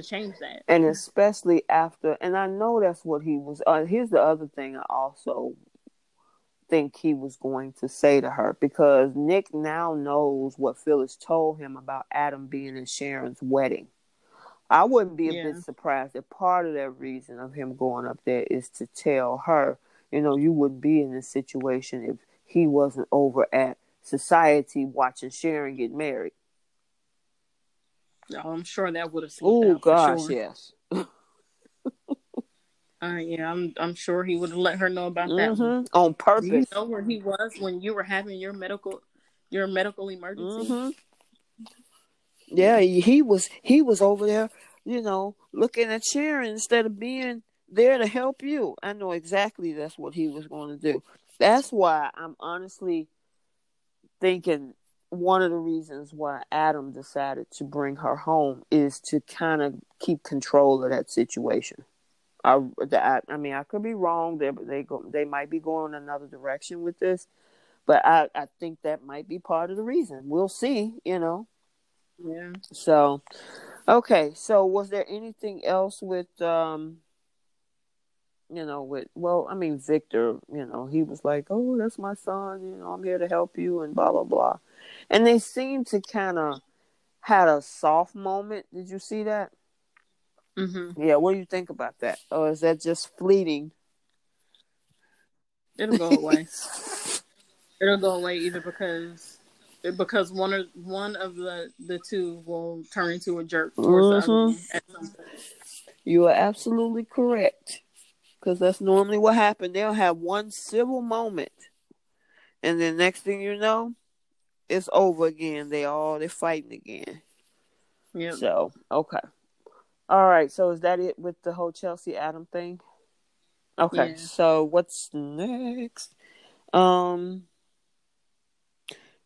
Speaker 2: change that.
Speaker 1: And especially after, and I know that's what he was. Here's the other thing I also think he was going to say to her, because Nick now knows what Phyllis told him about Adam being in Sharon's wedding. I wouldn't be a bit
Speaker 2: Yeah.
Speaker 1: surprised if part of that reason of him going up there is to tell her, you wouldn't be in this situation if he wasn't over at Society watching Sharon get married.
Speaker 2: Oh, I'm sure that would have slipped
Speaker 1: Oh
Speaker 2: out for
Speaker 1: gosh,
Speaker 2: sure.
Speaker 1: yes.
Speaker 2: Yeah, I'm sure he would have let her know about that one.
Speaker 1: On
Speaker 2: Do you
Speaker 1: purpose.
Speaker 2: know where he was when you were having your medical emergency?
Speaker 1: Yeah, he was over there, looking at Sharon instead of being there to help you. I know exactly that's what he was going to do. That's why I'm honestly thinking one of the reasons why Adam decided to bring her home is to kind of keep control of that situation. I mean, I could be wrong there, but they might be going another direction with this. But I think that might be part of the reason. We'll see,
Speaker 2: Yeah.
Speaker 1: So, okay. So, was there anything else with Victor, he was like, "Oh, that's my son. I'm here to help you," and blah blah blah. And they seemed to kind of had a soft moment. Did you see that?
Speaker 2: Mm-hmm.
Speaker 1: Yeah. What do you think about that? Or is that just fleeting?
Speaker 2: It'll go away. It'll go away either because one of the two will turn into a jerk towards the other one at some point.
Speaker 1: You are absolutely correct. Because that's normally what happens. They'll have one civil moment, and then next thing you know, it's over again. They're fighting again.
Speaker 2: Yeah.
Speaker 1: So, okay. All right. So is that it with the whole Chelsea Adam thing? Okay.
Speaker 2: Yeah.
Speaker 1: So what's next?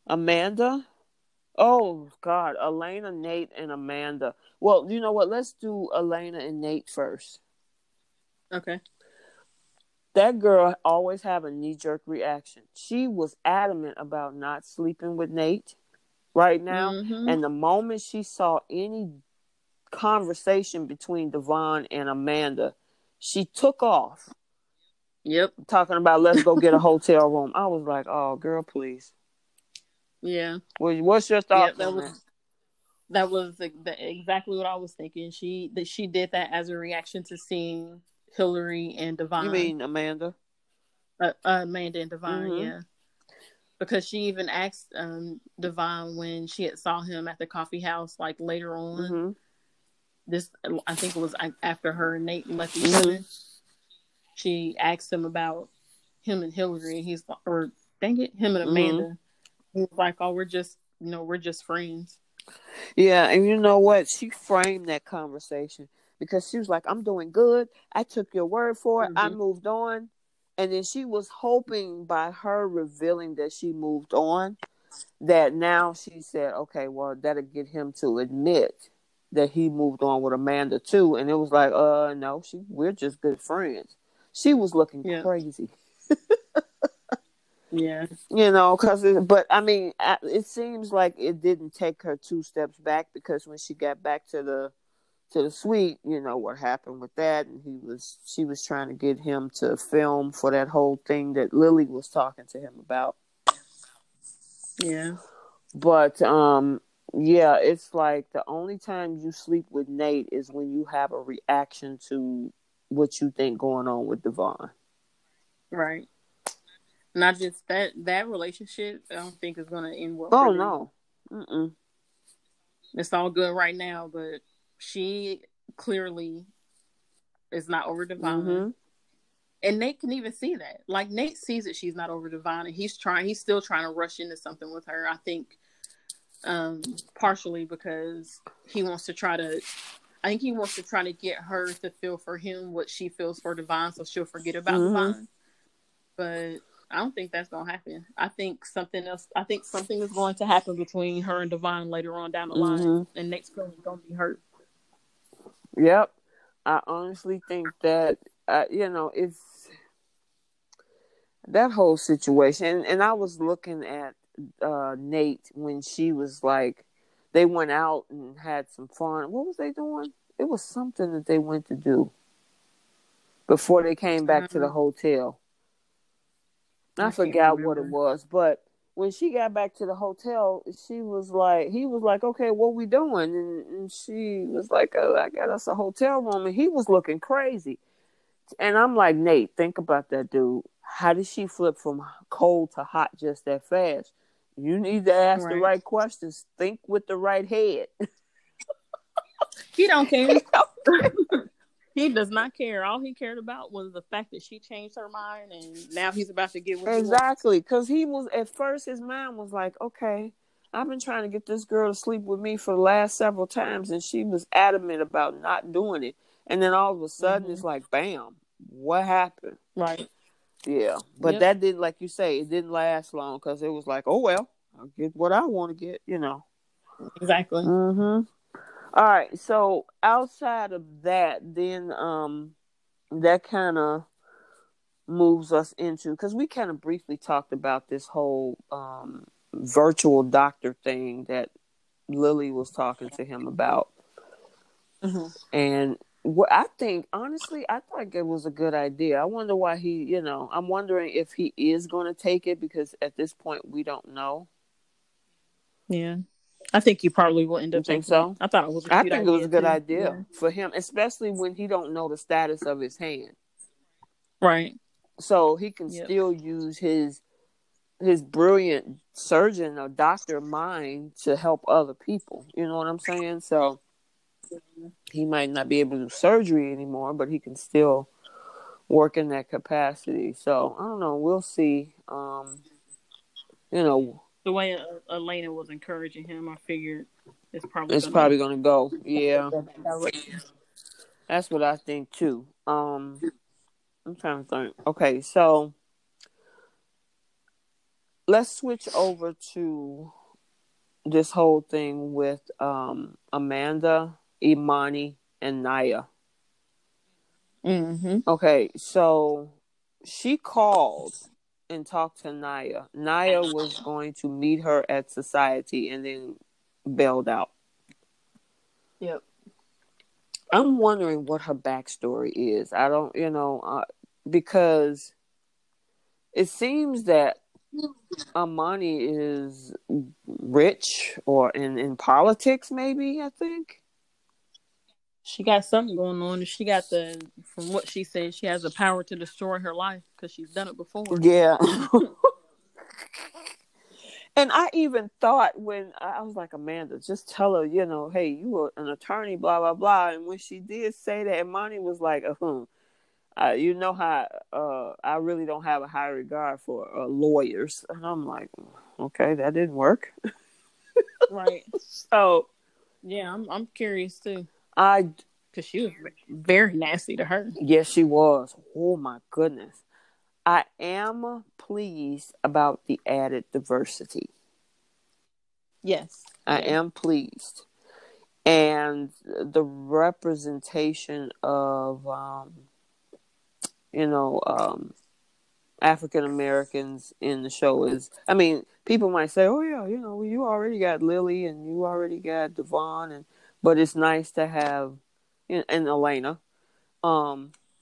Speaker 1: Amanda. Oh God, Elena, Nate, and Amanda. Well, you know what? Let's do Elena and Nate first.
Speaker 2: Okay.
Speaker 1: That girl always have a knee-jerk reaction. She was adamant about not sleeping with Nate right now.
Speaker 2: Mm-hmm.
Speaker 1: And the moment she saw any conversation between Devon and Amanda, she took off.
Speaker 2: Yep.
Speaker 1: Talking about, let's go get a hotel room. I was like, oh, girl, please.
Speaker 2: Yeah.
Speaker 1: What's your thoughts on that?
Speaker 2: That was exactly what I was thinking. She did that as a reaction to seeing Hillary and Devon.
Speaker 1: You mean Amanda?
Speaker 2: Amanda and Devon, yeah. Because she even asked Devon when she had saw him at the coffee house, like later on. This, I think it was after her and Nate left each other. She asked him about him and Hillary. He's like, or dang it, him and Amanda. He was like, "Oh, we're just friends."
Speaker 1: Yeah, and you know what? She framed that conversation because she was like, "I'm doing good. I took your word for it. I moved on." And then she was hoping by her revealing that she moved on, that now she said, okay, well, that'll get him to admit that he moved on with Amanda too. And it was like, no, we're just good friends. She was looking crazy.
Speaker 2: Yeah.
Speaker 1: But I mean, it seems like it didn't take her 2 steps back, because when she got back to the suite, what happened with that, and she was trying to get him to film for that whole thing that Lily was talking to him about.
Speaker 2: Yeah.
Speaker 1: But yeah, it's like the only time you sleep with Nate is when you have a reaction to what you think going on with Devon.
Speaker 2: Right. Not just that relationship, I don't think is going to end well.
Speaker 1: Oh, no. Mm-mm.
Speaker 2: It's all good right now, but she clearly is not over Devon. And Nate can even see that. Like, Nate sees that she's not over Devon, and he's still trying to rush into something with her. I think partially because he wants to try to get her to feel for him what she feels for Devon, so she'll forget about Devon. But I don't think that's going to happen. I think something is going to happen between her and Devon later on down the line, and Nate's going to be hurt.
Speaker 1: Yep. I honestly think that, it's that whole situation. And I was looking at Nate when she was like, they went out and had some fun. What was they doing? It was something that they went to do before they came back to the hotel. I forgot what it was, but when she got back to the hotel, he was like, okay, what we doing? And she was like, oh, I got us a hotel room. And he was looking crazy. And I'm like, Nate, think about that, dude. How did she flip from cold to hot just that fast? You need to ask the right questions. Think with the right head.
Speaker 2: He don't care. He does not care. All he cared about was the fact that she changed her mind, and now he's about to get what he wants.
Speaker 1: Exactly, because he was at first. His mind was like, "Okay, I've been trying to get this girl to sleep with me for the last several times, and she was adamant about not doing it." And then all of a sudden, it's like, "Bam! What happened?"
Speaker 2: Right.
Speaker 1: Yeah, but that didn't, like you say, it didn't last long because it was like, "Oh well, I'll get what I want to get," you know.
Speaker 2: Exactly.
Speaker 1: All right, so outside of that, then that kind of moves us into, because we kind of briefly talked about this whole virtual doctor thing that Lily was talking to him about. And what I think, honestly, I think it was a good idea. I wonder why I'm wondering if he is going to take it, because at this point we don't know.
Speaker 2: Yeah. I think he probably will end up taking
Speaker 1: so.
Speaker 2: it. I thought it was
Speaker 1: I think it was a good idea for him, especially when he don't know the status of his hand.
Speaker 2: Right.
Speaker 1: So he can still use his brilliant surgeon or doctor mind to help other people. You know what I'm saying? So he might not be able to do surgery anymore, but he can still work in that capacity. So I don't know. We'll see.
Speaker 2: The way Elena was encouraging him, I figured it's
Speaker 1: probably going to go. Yeah. That's what I think too. I'm trying to think. Okay, so let's switch over to this whole thing with Amanda, Imani, and Naya. Okay, so she called and talked to Naya. Naya was going to meet her at Society and then bailed out.
Speaker 2: Yep.
Speaker 1: I'm wondering what her backstory is. I don't, because it seems that Imani is rich or in politics, maybe, I think.
Speaker 2: She got something going on. She got from what she said, she has the power to destroy her life because she's done it before.
Speaker 1: Yeah. And I even thought, when I was like, Amanda, just tell her, hey, you were an attorney, blah, blah, blah. And when she did say that, Imani was like, you know how I really don't have a high regard for lawyers. And I'm like, okay, that didn't work.
Speaker 2: Right.
Speaker 1: So.
Speaker 2: Yeah, I'm curious too.
Speaker 1: Because
Speaker 2: she was very nasty to her.
Speaker 1: Yes, she was. Oh, my goodness. I am pleased about the added diversity.
Speaker 2: Yes.
Speaker 1: I am pleased. And the representation of, African Americans in the show is, people might say, oh, yeah, you already got Lily and you already got Devon, but it's nice to have, and Elena.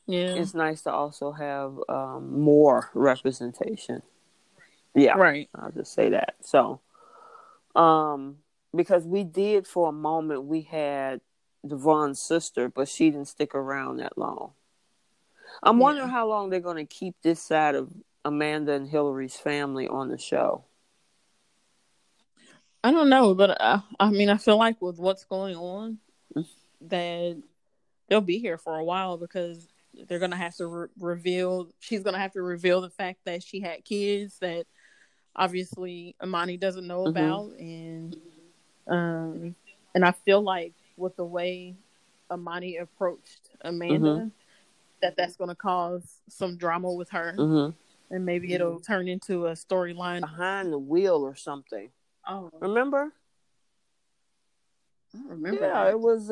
Speaker 1: It's nice to also have more representation. Yeah.
Speaker 2: Right.
Speaker 1: I'll just say that. So, because we did, for a moment, we had Devon's sister, but she didn't stick around that long. I'm wondering how long they're going to keep this side of Amanda and Hillary's family on the show.
Speaker 2: I don't know, but I feel like with what's going on, that they'll be here for a while, because they're going to have to reveal. She's going to have to reveal the fact that she had kids that obviously Imani doesn't know about, and I feel like with the way Imani approached Amanda, that's going to cause some drama with her, and maybe it'll turn into a storyline
Speaker 1: behind the wheel or something.
Speaker 2: Oh,
Speaker 1: remember?
Speaker 2: I don't remember.
Speaker 1: Yeah,
Speaker 2: that.
Speaker 1: It was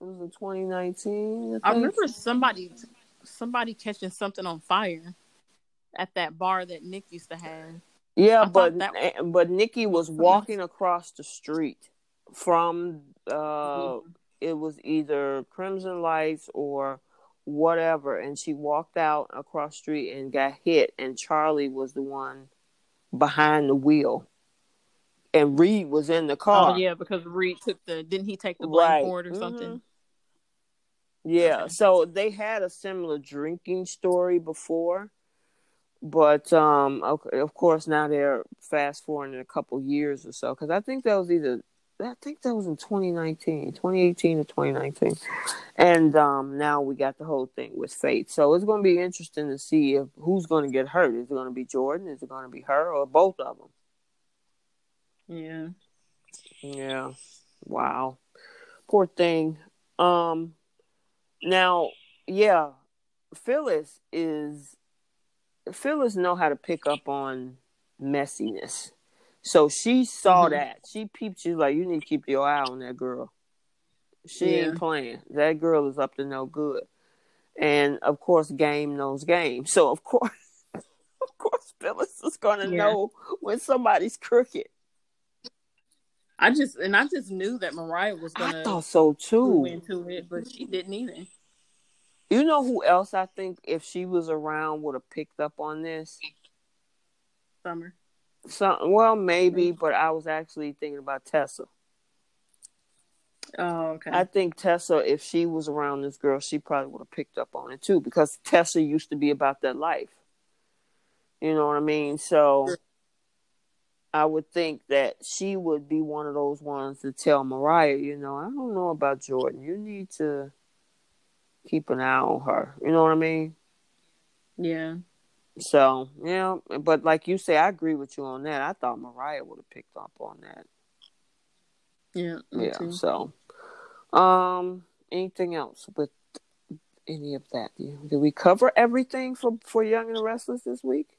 Speaker 1: in 2019.
Speaker 2: I remember somebody catching something on fire at that bar that Nick used to have.
Speaker 1: Yeah, but Nikki was walking across the street from it was either Crimson Lights or whatever, and she walked out across the street and got hit, and Charlie was the one behind the wheel, and Reed was in the
Speaker 2: Oh
Speaker 1: car.
Speaker 2: yeah, because Reed didn't he take the blame
Speaker 1: Right.
Speaker 2: for it or something?
Speaker 1: Yeah.
Speaker 2: Okay.
Speaker 1: So they had a similar drinking story before, but of course now they're fast forwarding a couple years or so, because I think that was in 2018 or 2019. And now we got the whole thing with Faith. So it's going to be interesting to see who's going to get hurt. Is it going to be Jordan? Is it going to be her, or both of them?
Speaker 2: Yeah.
Speaker 1: Yeah. Wow. Poor thing. Now, yeah, Phyllis know how to pick up on messiness. So she saw that. She peeped. She's like, you need to keep your eye on that girl. She ain't playing. That girl is up to no good. And of course, game knows game. So of course, Phyllis is gonna know when somebody's crooked.
Speaker 2: I just knew that Mariah was
Speaker 1: I
Speaker 2: gonna
Speaker 1: thought so
Speaker 2: clue
Speaker 1: too.
Speaker 2: into it, but she didn't either.
Speaker 1: You know who else I think, if she was around, would have picked up on this?
Speaker 2: Summer.
Speaker 1: Well, maybe, but I was actually thinking about Tessa.
Speaker 2: Oh, okay.
Speaker 1: I think Tessa, if she was around this girl, she probably would have picked up on it too, because Tessa used to be about that life. You know what I mean? So I would think that she would be one of those ones to tell Mariah, I don't know about Jordan. You need to keep an eye on her. You know what I mean?
Speaker 2: Yeah.
Speaker 1: So, yeah, but like you say, I agree with you on that. I thought Mariah would have picked up on that.
Speaker 2: Yeah.
Speaker 1: Yeah,
Speaker 2: Too.
Speaker 1: so anything else with any of that? Did we cover everything for Young and the Restless this week?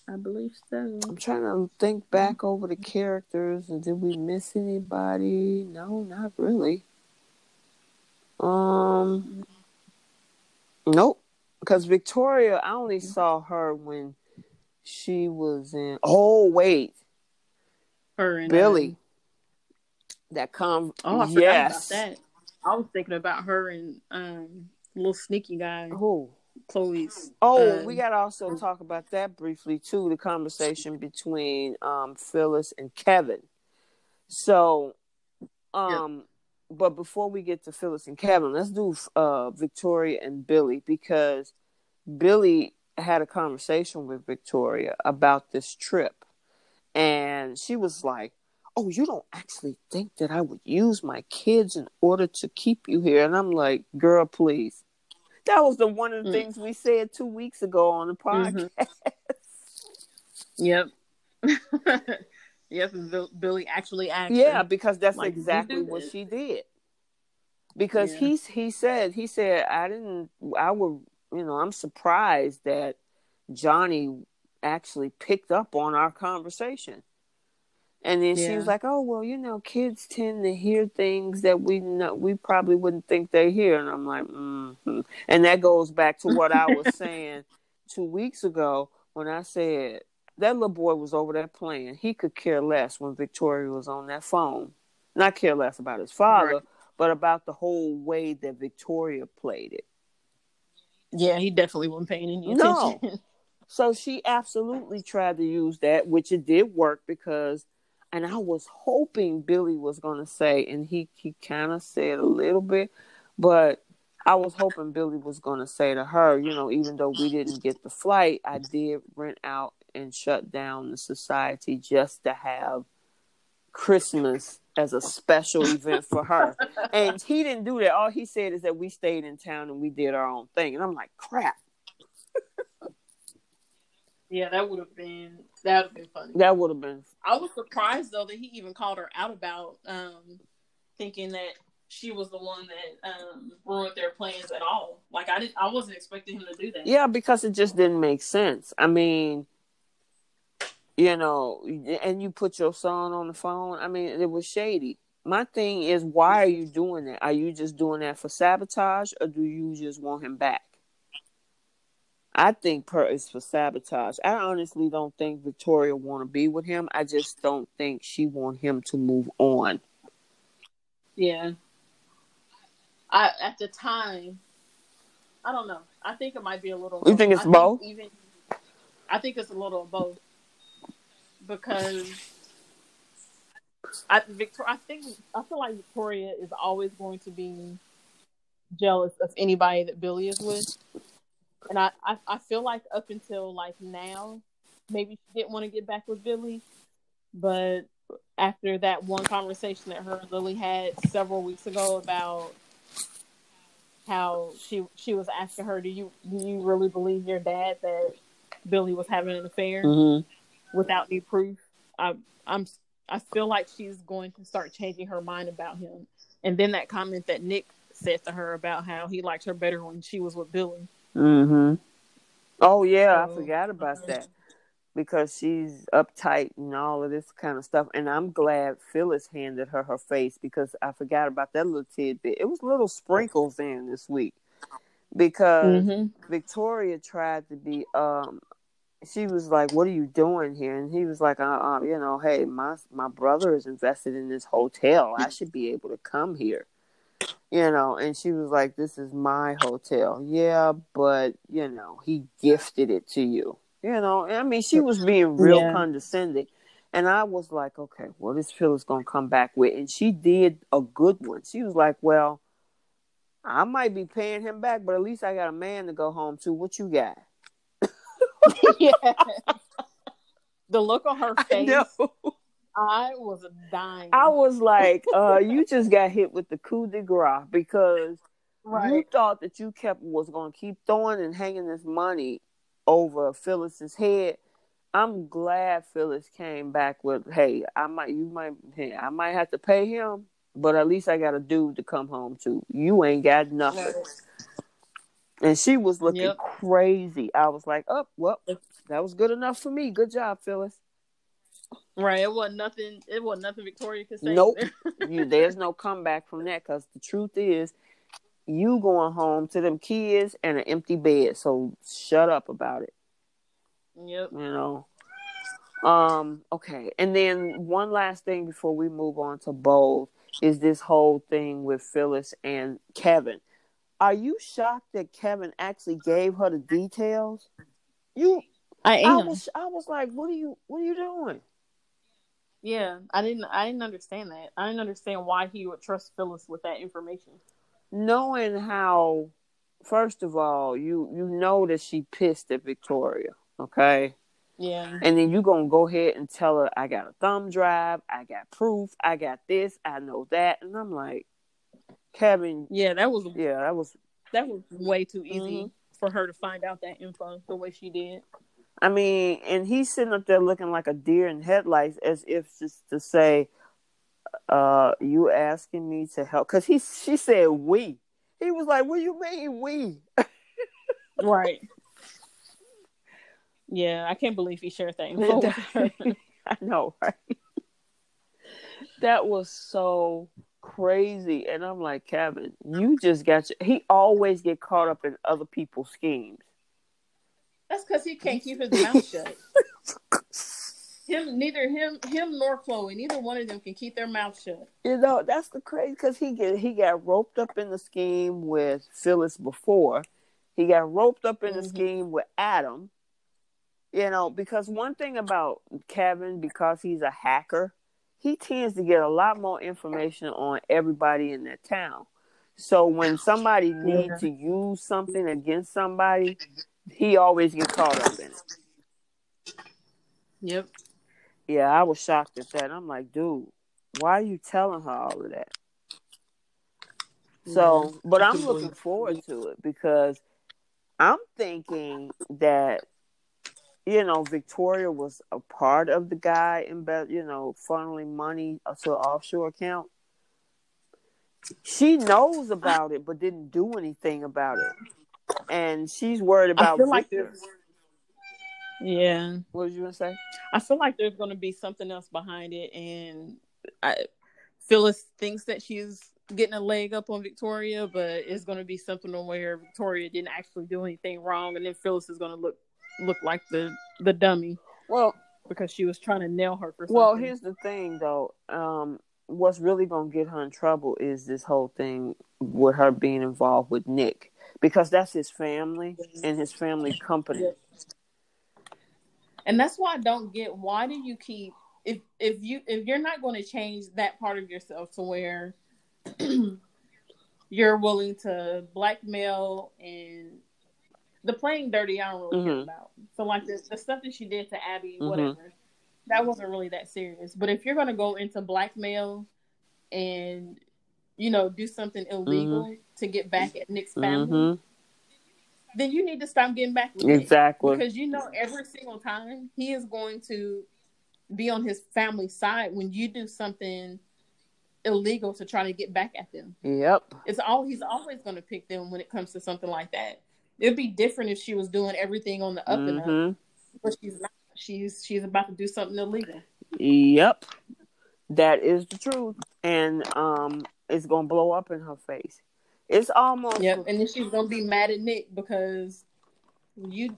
Speaker 2: I believe so.
Speaker 1: I'm trying to think back over the characters, and did we miss anybody? No, not really. Nope. Because Victoria, I only saw her when she was in. Oh wait,
Speaker 2: her and
Speaker 1: Billy.
Speaker 2: I forgot about that. I was thinking about her and little sneaky guy.
Speaker 1: Who?
Speaker 2: Chloe's.
Speaker 1: Oh, we gotta also talk about that briefly too. The conversation between Phyllis and Kevin. So, but before we get to Phyllis and Kevin, let's do Victoria and Billy, because Billy had a conversation with Victoria about this trip, and she was like, "Oh, you don't actually think that I would use my kids in order to keep you here?" And I'm like, "Girl, please." That was one of the things we said 2 weeks ago on the podcast.
Speaker 2: Yep. Yep, and Billy actually asked her.
Speaker 1: Yeah, because that's exactly what she did. Because he said I'm surprised that Johnny actually picked up on our conversation. And then she was like, "Oh, well, kids tend to hear things that we probably wouldn't think they hear." And I'm like, And that goes back to what I was saying 2 weeks ago when I said that little boy was over there playing. He could care less when Victoria was on that phone. Not care less about his father, but about the whole way that Victoria played it.
Speaker 2: Yeah, he definitely wasn't paying any attention.
Speaker 1: No. So she absolutely tried to use that, which it did work, and I was hoping Billy was going to say, and he kind of said a little bit, but I was hoping Billy was going to say to her, even though we didn't get the flight, I did rent out and shut down the society just to have Christmas as a special event for her. And he didn't do that. All he said is that we stayed in town and we did our own thing. And I'm like, crap.
Speaker 2: Yeah, that would have been funny.
Speaker 1: That would have been.
Speaker 2: I was surprised though that he even called her out about thinking that she was the one that ruined their plans at all. Like I wasn't expecting him to do that.
Speaker 1: Yeah, because it just didn't make sense. I mean, and you put your son on the phone. I mean, it was shady. My thing is, why are you doing that? Are you just doing that for sabotage, or do you just want him back? I think it's for sabotage. I honestly don't think Victoria want to be with him. I just don't think she want him to move on.
Speaker 2: Yeah. At the time, I don't know. I think it might be a little.
Speaker 1: You think it's both?
Speaker 2: I think it's a little of both. because I feel like Victoria is always going to be jealous of anybody that Billy is with. And I feel like up until like now, maybe she didn't want to get back with Billy, but after that one conversation that her and Lily had several weeks ago about how she was asking her, do you really believe your dad that Billy was having an affair without any proof? I feel like she's going to start changing her mind about him. And then that comment that Nick said to her about how he liked her better when she was with Billy.
Speaker 1: Oh yeah, I forgot about that. Because she's uptight and all of this kind of stuff. And I'm glad Phyllis handed her face, because I forgot about that little tidbit. It was little sprinkles in this week. Because Victoria tried to be, she was like, what are you doing here? And he was like, hey, my brother is invested in this hotel. I should be able to come here. And she was like, this is my hotel. Yeah, but, he gifted it to you. I mean, she was being real condescending. And I was like, okay, what is Phyllis going to come back with? And she did a good one. She was like, well, I might be paying him back, but at least I got a man to go home to. What you got?
Speaker 2: Yeah. The look on her face. I was dying.
Speaker 1: I was like, you just got hit with the coup de grace, because you thought that you was going to keep throwing and hanging this money over Phyllis's head. I'm glad Phyllis came back with, hey, I might have to pay him, but at least I got a dude to come home to. You ain't got nothing. And she was looking crazy. I was like, oh, well, that was good enough for me. Good job, Phyllis.
Speaker 2: Right. It wasn't nothing Victoria could say.
Speaker 1: Nope. There's no comeback from that, because the truth is, you going home to them kids and an empty bed. So shut up about it.
Speaker 2: Yep.
Speaker 1: Okay. And then one last thing before we move on to Bold is this whole thing with Phyllis and Kevin. Are you shocked that Kevin actually gave her the details?
Speaker 2: I am.
Speaker 1: I was like, what are you doing?
Speaker 2: Yeah, I didn't understand that. I didn't understand why he would trust Phyllis with that information.
Speaker 1: Knowing how, first of all, you know that she pissed at Victoria, okay?
Speaker 2: Yeah.
Speaker 1: And then you gonna go ahead and tell her, I got a thumb drive, I got proof, I got this, I know that. And I'm like, Kevin.
Speaker 2: Yeah, that was way too easy for her to find out that info the way she did.
Speaker 1: I mean, and he's sitting up there looking like a deer in headlights, as if just to say, you asking me to help? Because she said we. He was like, what do you mean we?
Speaker 2: Right. Yeah, I can't believe he shared that info with her.
Speaker 1: I know, right? That was so crazy. And I'm like, Kevin, you just he always get caught up in other people's schemes.
Speaker 2: That's because he can't keep his mouth shut. Neither him nor Chloe, neither one of them can keep their mouth shut.
Speaker 1: That's the crazy, because he got roped up in the scheme with Phyllis before. He got roped up in the scheme with Adam. Because one thing about Kevin, because he's a hacker, he tends to get a lot more information on everybody in that town. So when somebody needs to use something against somebody, he always gets caught up in it.
Speaker 2: Yep.
Speaker 1: Yeah, I was shocked at that. I'm like, dude, why are you telling her all of that? So, but I'm looking forward to it, because I'm thinking that, Victoria was a part of the guy funneling money to an offshore account. She knows about it, but didn't do anything about it. And she's worried about Victor.
Speaker 2: Yeah.
Speaker 1: What was you going to say?
Speaker 2: I feel like there's going to be something else behind it. And Phyllis thinks that she's getting a leg up on Victoria, but it's going to be something where Victoria didn't actually do anything wrong. And then Phyllis is going to look like the dummy.
Speaker 1: Well,
Speaker 2: because she was trying to nail her for something.
Speaker 1: Well, here's the thing, though. What's really going to get her in trouble is this whole thing with her being involved with Nick. Because that's his family and his family company.
Speaker 2: And that's why I don't get, why do you keep, if you're not going to change that part of yourself to where you're willing to blackmail and the playing dirty, I don't really care about. So like the stuff that she did to Abby, whatever, that wasn't really that serious. But if you're going to go into blackmail and, you know, do something illegal to get back at Nick's family, then you need to stop getting back with Nick. Because you know every single time he is going to be on his family's side when you do something illegal to try to get back at them.
Speaker 1: Yep.
Speaker 2: He's always going to pick them when it comes to something like that. It'd be different if she was doing everything on the up and up, but she's not. She's about to do something illegal.
Speaker 1: Yep. That is the truth. And it's gonna blow up in her face. It's almost
Speaker 2: and then she's gonna be mad at Nick because you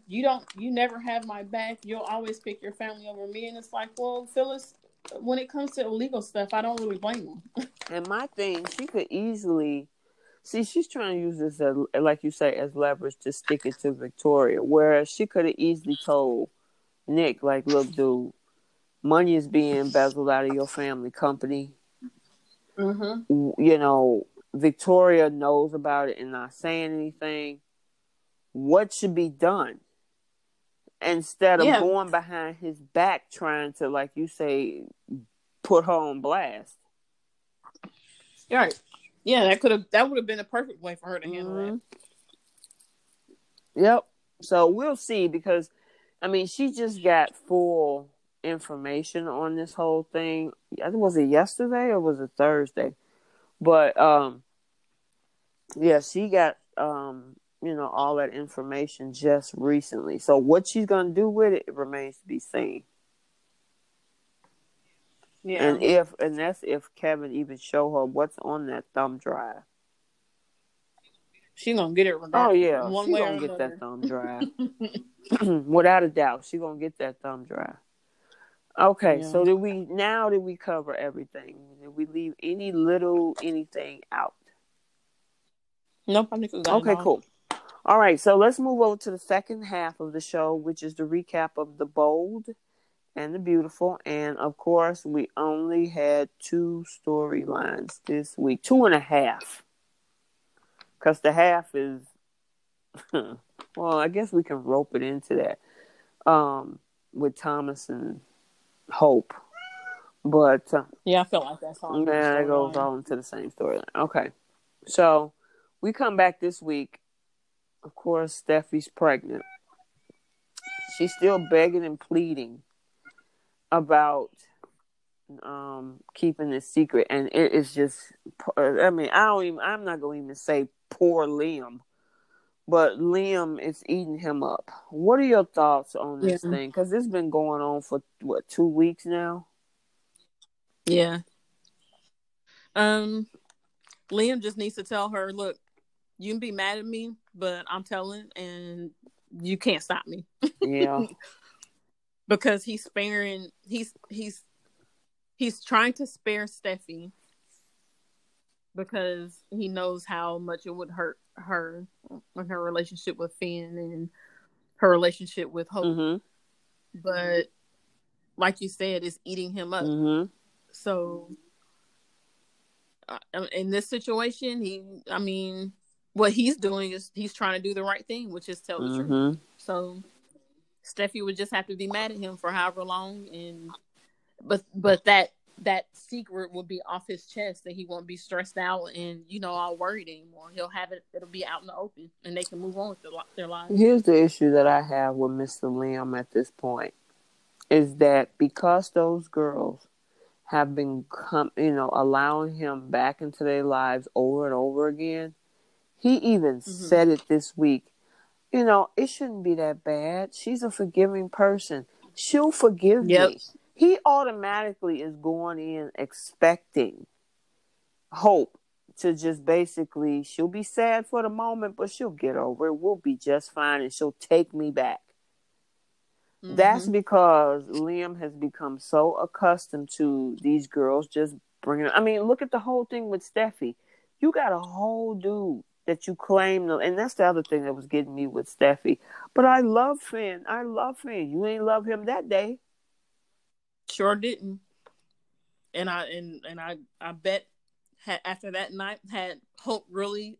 Speaker 2: never have my back. You'll always pick your family over me, and it's like, well, Phyllis, when it comes to illegal stuff, I don't really blame them.
Speaker 1: And my thing, she could easily see, she's trying to use this as, like you say, as leverage to stick it to Victoria, whereas she could have easily told Nick, like, look, dude, money is being embezzled out of your family company. You know, Victoria knows about it and not saying anything. What should be done? Instead of going behind his back trying to, like you say, put her on blast.
Speaker 2: Right. Yeah, that would have been a perfect way for her to handle that.
Speaker 1: Yep. So we'll see, because I mean, she just got full information on this whole thing. I think, was it yesterday or was it Thursday? But yeah, she got you know, all that information just recently. So what she's gonna do with it remains to be seen. Yeah. And that's if Kevin even show her what's on that thumb drive.
Speaker 2: She's gonna get it regardless.
Speaker 1: Oh yeah, she's gonna get that thumb drive. Without a doubt, she's gonna get that thumb drive. Okay, so did we cover everything? Did we leave anything out?
Speaker 2: Nope, I think we got it all.
Speaker 1: Cool. All right, so let's move over to the second half of the show, which is the recap of The Bold and The Beautiful. And of course, we only had 2 storylines this week, 2.5. Because the half is, well, I guess we can rope it into that with Thomas and Hope. But
Speaker 2: yeah, I feel like that's all.
Speaker 1: Yeah, it goes all into the same storyline. Okay, so we come back this week. Of course, Steffi's pregnant. She's still begging and pleading about keeping this secret, and it is just, I mean, I'm not going to even say poor Liam, but Liam is eating him up. What are your thoughts on this thing? Because it's been going on for, 2 weeks now?
Speaker 2: Yeah. Liam just needs to tell her, look, you can be mad at me, but I'm telling, and you can't stop me.
Speaker 1: Yeah.
Speaker 2: Because he's sparing, he's trying to spare Steffi because he knows how much it would hurt her in her relationship with Finn and her relationship with Hope. But like you said, it's eating him up. So in this situation, what he's doing is he's trying to do the right thing, which is tell the truth. So Steffi would just have to be mad at him for however long, and but that secret will be off his chest, that he won't be stressed out and all worried anymore. It'll be out in the open, and they can move on with their lives.
Speaker 1: Here's the issue that I have with Mr. Liam at this point, is that because those girls have been allowing him back into their lives over and over again, he even said it this week. It shouldn't be that bad. She's a forgiving person. She'll forgive me. He automatically is going in expecting Hope to just basically, she'll be sad for the moment, but she'll get over it. We'll be just fine, and she'll take me back. That's because Liam has become so accustomed to these girls just bringing... I mean, look at the whole thing with Steffi. You got a whole dude that you claim, and that's the other thing that was getting me with Steffi. But I love Finn. I love Finn. You ain't love him that day.
Speaker 2: Sure didn't. And I bet after that night, had Hope really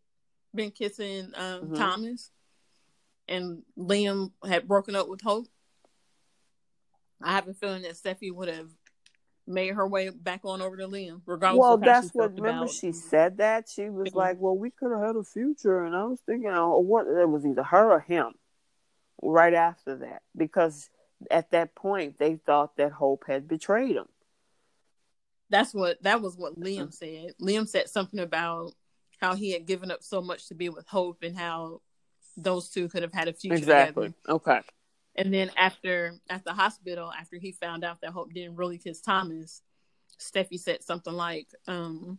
Speaker 2: been kissing Thomas, and Liam had broken up with Hope, I have a feeling that Steffi would have made her way back on over to Liam, regardless of how she felt about.
Speaker 1: Remember she said that? She was like, well, we could have had a future. And I was thinking, what, it was either her or him right after that. Because at that point, they thought that Hope had betrayed him.
Speaker 2: That was what Liam said. Liam said something about how he had given up so much to be with Hope and how those two could have had a future together.
Speaker 1: Okay.
Speaker 2: And then at the hospital, after he found out that Hope didn't really kiss Thomas, Steffi said something like, it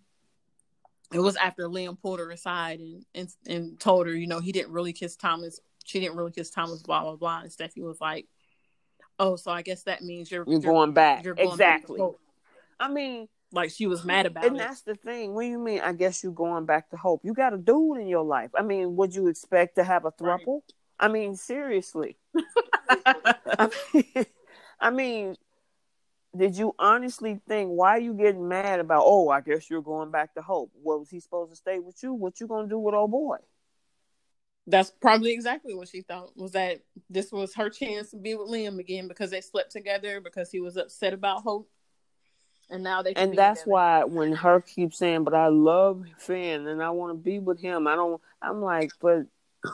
Speaker 2: was after Liam pulled her aside and told her, he didn't really kiss Thomas. She didn't really kiss Thomas, blah, blah, blah. And Steffi was like, oh, so I guess that means you're
Speaker 1: going back.
Speaker 2: You're going
Speaker 1: exactly.
Speaker 2: Back to Hope.
Speaker 1: I mean,
Speaker 2: like she was mad about it.
Speaker 1: And that's the thing. What do you mean? I guess you're going back to Hope. You got a dude in your life. I mean, would you expect to have a throuple? Right. I mean, seriously. I mean, did you honestly think, why are you getting mad about, oh, I guess you're going back to Hope? What, was he supposed to stay with you? What you going to do with old boy?
Speaker 2: That's probably exactly what she thought, was that this was her chance to be with Liam again because they slept together, because he was upset about Hope. And now they can
Speaker 1: and that's together. Why when her keeps saying, but I love Finn and I want to be with him, I'm like, but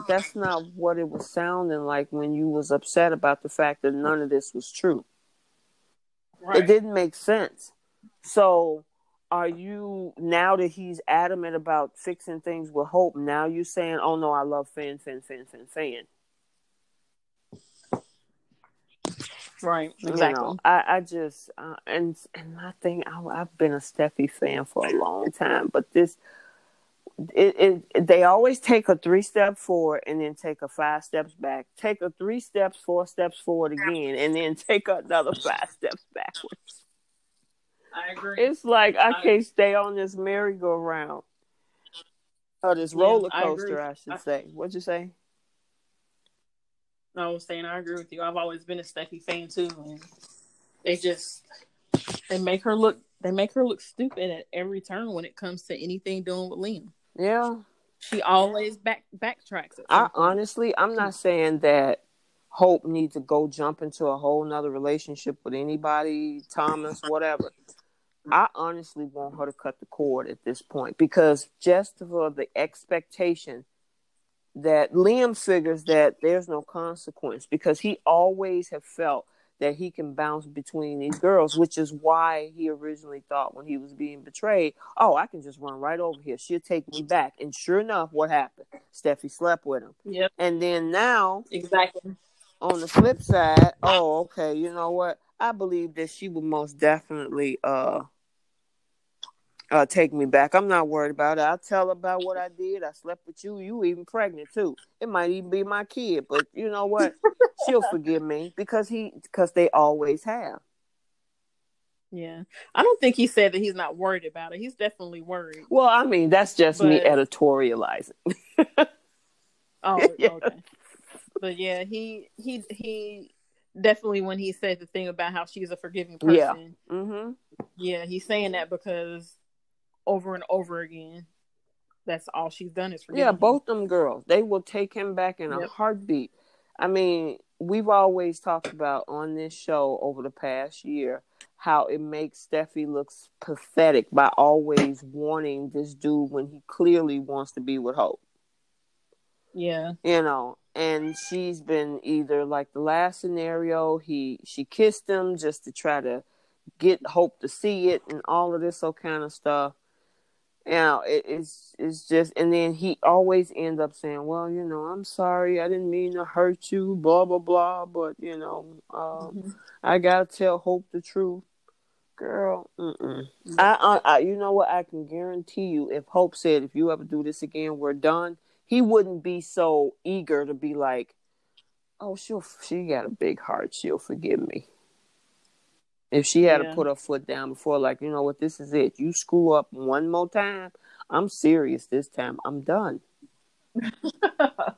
Speaker 1: that's not what it was sounding like when you was upset about the fact that none of this was true. Right. It didn't make sense. So are you, now that he's adamant about fixing things with Hope, now you saying, oh no, I love Finn.
Speaker 2: Right, exactly.
Speaker 1: I just and my thing, I've been a Steffi fan for a long time, but this, they always take a 3-step forward and then take a 5 steps back, take a 3 steps, 4 steps forward again, and then take another 5 steps backwards.
Speaker 2: I agree.
Speaker 1: It's like I can't stay on this merry-go-round or this roller coaster, I should say. What'd you say?
Speaker 2: I was saying I agree with you. I've always been a Steffi fan too, and they make her look stupid at every turn when it comes to anything doing with Liam.
Speaker 1: Yeah,
Speaker 2: she always backtracks it.
Speaker 1: I'm not saying that Hope needs to go jump into a whole nother relationship with anybody, Thomas, whatever. I honestly want her to cut the cord at this point, because just for the expectation that Liam figures that there's no consequence, because he always have felt that he can bounce between these girls, which is why he originally thought when he was being betrayed, oh, I can just run right over here. She'll take me back. And sure enough, what happened? Steffi slept with him.
Speaker 2: Yep.
Speaker 1: And then now,
Speaker 2: exactly,
Speaker 1: on the flip side, oh, okay, you know what? I believe that she would most definitely take me back. I'm not worried about it. I'll tell her about what I did. I slept with you. You even pregnant too. It might even be my kid, but you know what? She'll forgive me because they always have.
Speaker 2: Yeah. I don't think he said that he's not worried about it. He's definitely worried.
Speaker 1: Well, I mean, that's just me editorializing.
Speaker 2: Oh, yeah. Okay. But yeah, he definitely, when he said the thing about how she's a forgiving person.
Speaker 1: Yeah. Mm-hmm.
Speaker 2: Yeah, he's saying that because over and over again, that's all she's done is forgive him.
Speaker 1: Both them girls, they will take him back in a heartbeat. I mean, we've always talked about on this show over the past year how it makes Steffi look pathetic by always wanting this dude when he clearly wants to be with Hope.
Speaker 2: Yeah.
Speaker 1: And she's been either like the last scenario, she kissed him just to try to get Hope to see it and all of this kind of stuff. It's just, and then he always ends up saying, well, I'm sorry, I didn't mean to hurt you, blah, blah, blah, but, I gotta tell Hope the truth. Girl, I you know what, I can guarantee you, if Hope said, if you ever do this again, we're done, he wouldn't be so eager to be like, oh, she got a big heart, she'll forgive me. If she had to put her foot down before, like, you know what, this is it. You screw up one more time, I'm serious this time. I'm done.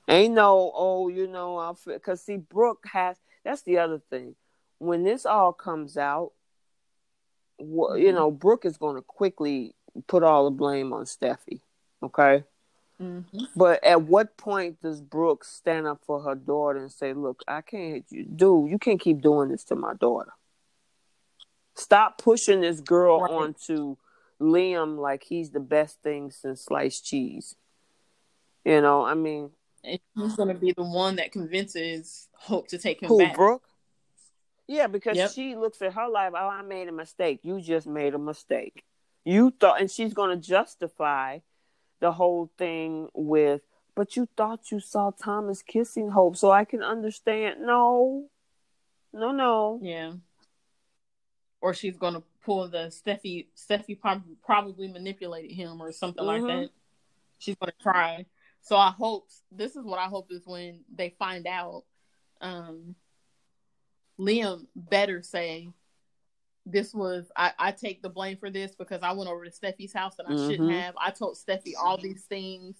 Speaker 1: Ain't no, oh, I'll because see, Brooke has. That's the other thing. When this all comes out, Brooke is going to quickly put all the blame on Steffi. Okay.
Speaker 2: Mm-hmm.
Speaker 1: But at what point does Brooke stand up for her daughter and say, "Look, I can't, you can't keep doing this to my daughter. Stop pushing this girl
Speaker 2: Right.
Speaker 1: onto Liam like he's the best thing since sliced cheese." I mean,
Speaker 2: And he's going to be the one that convinces Hope to take him
Speaker 1: who,
Speaker 2: back.
Speaker 1: Brooke? Yeah, because
Speaker 2: Yep.
Speaker 1: she looks at her life, oh, I made a mistake. You just made a mistake. You thought, and she's going to justify the whole thing with, but you thought you saw Thomas kissing Hope, so I can understand. No.
Speaker 2: Yeah. Or she's going to pull the Steffi probably manipulated him or something like that. She's going to try. So this is what I hope is when they find out, Liam better say, this was, I take the blame for this because I went over to Steffi's house and I shouldn't have. I told Steffi all these things,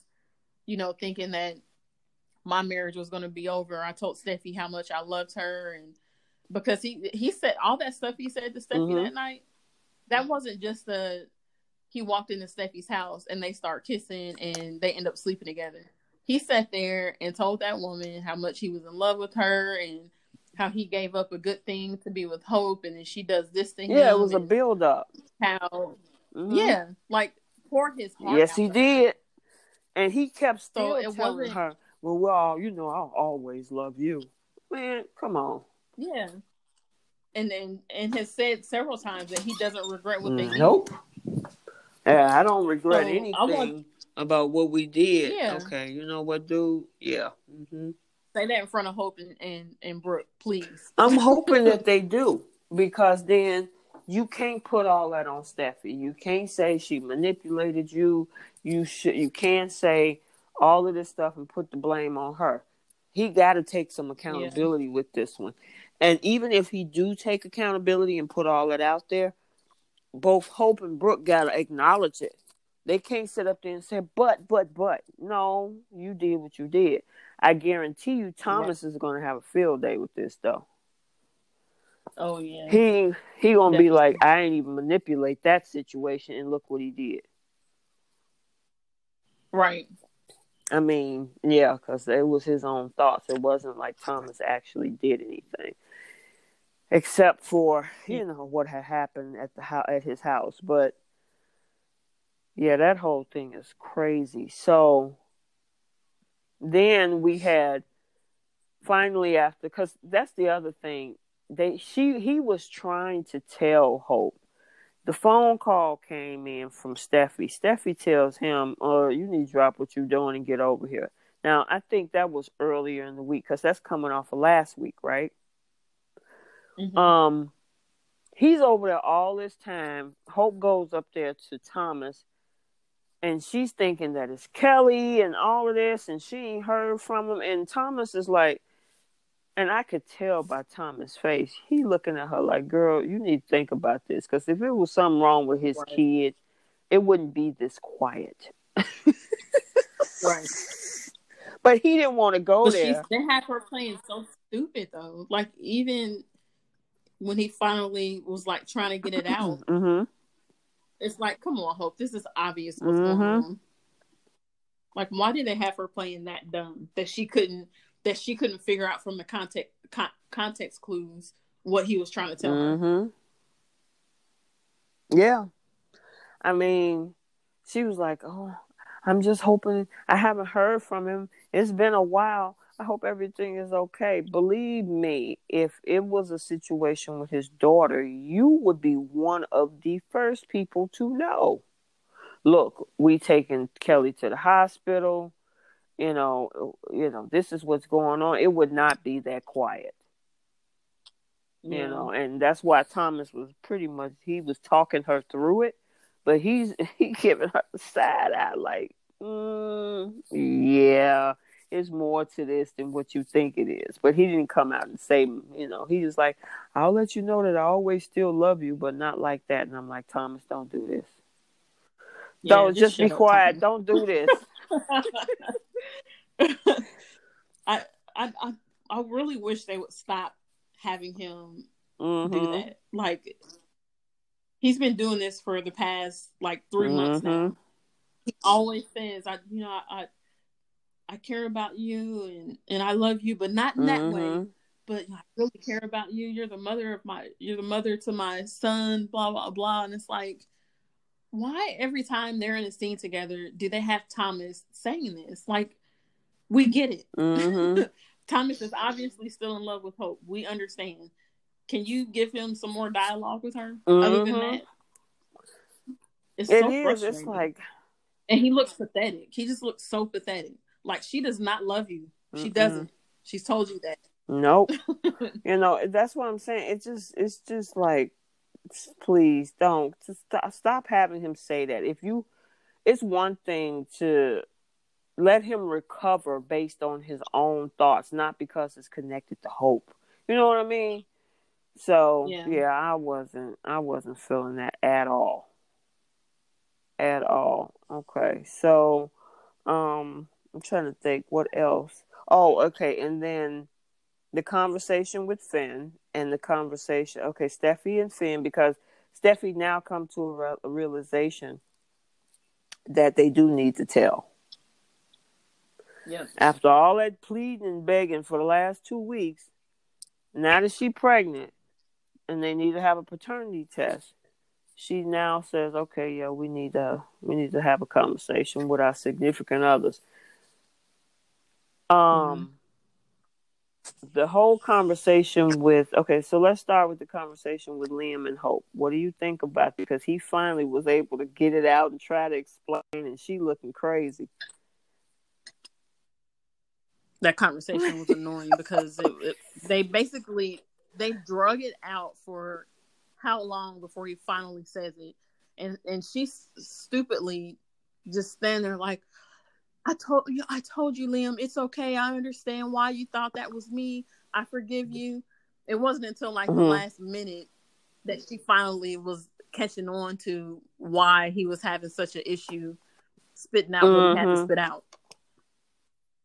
Speaker 2: thinking that my marriage was going to be over. I told Steffi how much I loved her. And because he said all that stuff he said to Steffi that night, that wasn't just he walked into Steffi's house and they start kissing and they end up sleeping together. He sat there and told that woman how much he was in love with her and how he gave up a good thing to be with Hope, and then she does this to him.
Speaker 1: Yeah, it was a build up.
Speaker 2: How, like poured his heart.
Speaker 1: Yes,
Speaker 2: out
Speaker 1: he did, and he kept still
Speaker 2: so
Speaker 1: telling her, "Well, I'll always love you." Man, come on.
Speaker 2: Yeah, and has said several times that he doesn't regret what they did.
Speaker 1: Nope. Yeah, I don't regret anything about what we did. Yeah. Okay, you know what, dude? Yeah. Mm-hmm.
Speaker 2: Say that in front of Hope and Brooke, please.
Speaker 1: I'm hoping that they do, because then you can't put all that on Steffi. You can't say she manipulated you. You can't say all of this stuff and put the blame on her. He got to take some accountability with this one. And even if he do take accountability and put all that out there, both Hope and Brooke got to acknowledge it. They can't sit up there and say, but. No, you did what you did. I guarantee you Thomas is going to have a field day with this, though.
Speaker 2: Oh, yeah.
Speaker 1: He going to be like, I ain't even manipulate that situation, and look what he did.
Speaker 2: Right.
Speaker 1: I mean, yeah, because it was his own thoughts. It wasn't like Thomas actually did anything. Except for, what had happened at his house. But, yeah, that whole thing is crazy. So, then we had, finally after, because that's the other thing, he was trying to tell Hope. The phone call came in from Steffi. Steffi tells him, you need to drop what you're doing and get over here. Now, I think that was earlier in the week, because that's coming off of last week, right? Mm-hmm. He's over there all this time. Hope goes up there to Thomas, and she's thinking that it's Kelly and all of this, and she ain't heard from him. And Thomas is like, and I could tell by Thomas' face, he looking at her like, girl, you need to think about this. Because if it was something wrong with his kid, it wouldn't be this quiet.
Speaker 2: Right.
Speaker 1: But he didn't want to go there.
Speaker 2: They had her playing so stupid, though. Like, even when he finally was, like, trying to get it out, it's like, come on, Hope. This is obvious what's going on. Like, why did they have her playing that dumb that she couldn't figure out from the context clues what he was trying to tell her?
Speaker 1: Yeah. I mean, she was like, oh, I'm just hoping. I haven't heard from him. It's been a while. I hope everything is okay. Believe me, if it was a situation with his daughter, you would be one of the first people to know. Look, we taking Kelly to the hospital. This is what's going on. It would not be that quiet. Yeah. And that's why Thomas was he was talking her through it, but he giving her the side eye like, yeah, it's more to this than what you think it is. But he didn't come out and say, he was like, I'll let you know that I always still love you, but not like that. And I'm like, Thomas, don't do this. Yeah, just be quiet. Don't do this.
Speaker 2: I, I really wish they would stop having him do that. Like, he's been doing this for the past like 3 months now. He always says, I care about you and I love you, but not in that way. But I really care about you. You're the mother to my son, blah, blah, blah. And it's like, why every time they're in a scene together, do they have Thomas saying this? Like, we get it. Thomas is obviously still in love with Hope. We understand. Can you give him some more dialogue with her? Other than that? It's so frustrating. It's like... And he looks pathetic. He just looks so pathetic. Like, she does not love you. She doesn't. She's told you that.
Speaker 1: Nope. That's what I'm saying. It's just like, please don't. Stop having him say that. It's one thing to let him recover based on his own thoughts, not because it's connected to Hope. You know what I mean? So yeah, I wasn't feeling that at all. At all. Okay. So I'm trying to think what else. Oh, okay. And then the conversation with Finn and the conversation. Okay, Steffy and Finn, because Steffy now come to a realization that they do need to tell.
Speaker 2: Yes.
Speaker 1: After all that pleading and begging for the last 2 weeks, now that she's pregnant and they need to have a paternity test, she now says, okay, yeah, we need to have a conversation with our significant others. The whole conversation with, okay, so let's start with the conversation with Liam and Hope. What do you think about it? Because he finally was able to get it out and try to explain, and she looking crazy.
Speaker 2: That conversation was annoying because they drug it out for how long before he finally says it, and she stupidly just stand there like, I told you, Liam, it's okay. I understand why you thought that was me. I forgive you. It wasn't until like the last minute that she finally was catching on to why he was having such an issue spitting out what he had to spit out.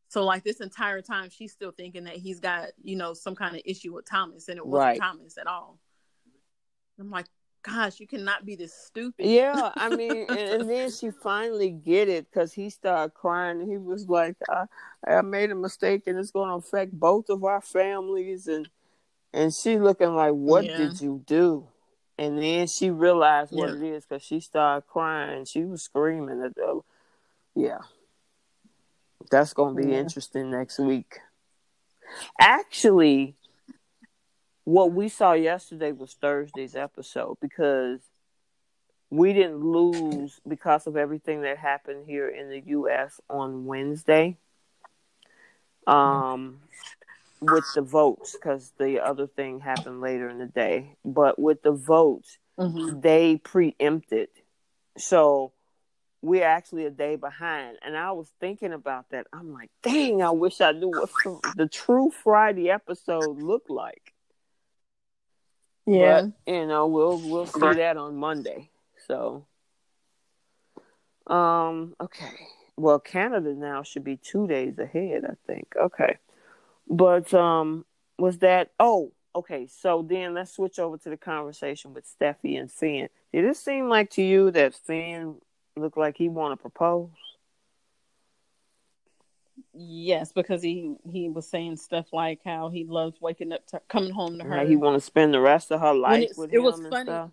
Speaker 2: So like this entire time, she's still thinking that he's got, some kind of issue with Thomas, and it wasn't Thomas at all. I'm like, gosh, you cannot be this stupid.
Speaker 1: Yeah, I mean, and then she finally get it because he started crying and he was like, I made a mistake and it's going to affect both of our families. And she looking like, what did you do? And then she realized what it is because she started crying. She was screaming. That's going to be interesting next week. Actually, what we saw yesterday was Thursday's episode because we didn't lose because of everything that happened here in the U.S. on Wednesday with the votes, because the other thing happened later in the day. But with the votes, they preempted. So we're actually a day behind. And I was thinking about that. I'm like, dang, I wish I knew what the true Friday episode looked like.
Speaker 2: Yeah.
Speaker 1: But, we'll see that on Monday. So, okay. Well, Canada now should be 2 days ahead, I think. Okay. But, was that, okay. So then let's switch over to the conversation with Steffy and Finn. Did it seem like to you that Finn looked like he want to propose?
Speaker 2: Yes, because he was saying stuff like how he loves waking up, coming home to her.
Speaker 1: He want to spend the rest of her life with him. It was
Speaker 2: funny.
Speaker 1: Stuff.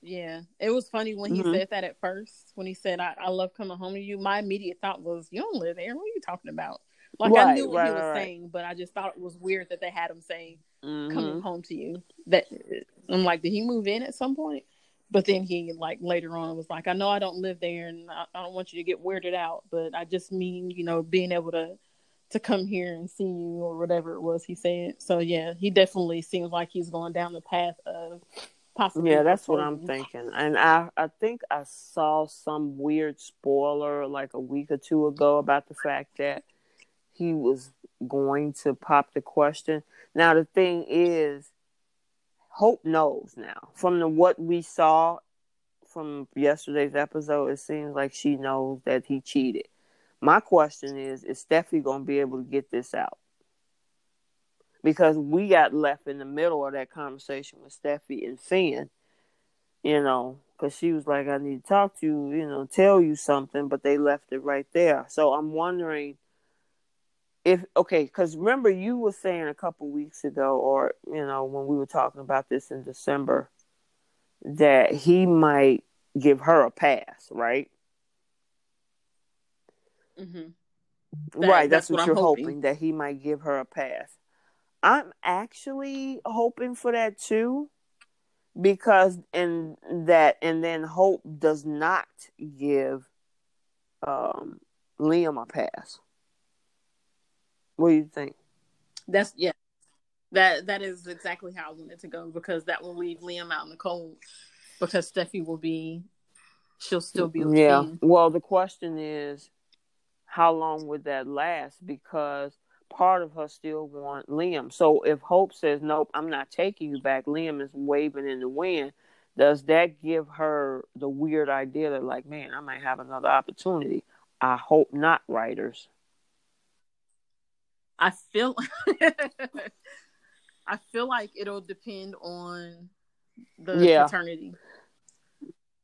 Speaker 2: Yeah, it was funny when he said that at first. When he said, "I love coming home to you," my immediate thought was, "You don't live there. What are you talking about?" Like I knew what he was saying, but I just thought it was weird that they had him saying, "Coming home to you." That I'm like, did he move in at some point? But then he, like, later on was like, I know I don't live there and I don't want you to get weirded out, but I just mean, being able to come here and see you or whatever it was he said. So, yeah, he definitely seems like he's going down the path of possibly.
Speaker 1: Yeah, that's what I'm thinking. And I think I saw some weird spoiler like a week or two ago about the fact that he was going to pop the question. Now, the thing is, Hope knows now from what we saw from yesterday's episode, it seems like she knows that he cheated. My question is Steffi going to be able to get this out? Because we got left in the middle of that conversation with Steffi and Finn, because she was like, I need to talk to you, tell you something, but they left it right there. So I'm wondering because remember you were saying a couple weeks ago, or, when we were talking about this in December, that he might give her a pass, right?
Speaker 2: Mm-hmm.
Speaker 1: Right, that's what you're hoping, that he might give her a pass. I'm actually hoping for that too, because and then Hope does not give Liam a pass. What do you think?
Speaker 2: That is exactly how I want it to go, because that will leave Liam out in the cold, because Steffi she'll still be with Finn.
Speaker 1: Well, the question is, how long would that last? Because part of her still want Liam. So if Hope says, nope, I'm not taking you back, Liam is waving in the wind, does that give her the weird idea that, like, man, I might have another opportunity? I hope not, writers.
Speaker 2: I feel like it'll depend on the paternity,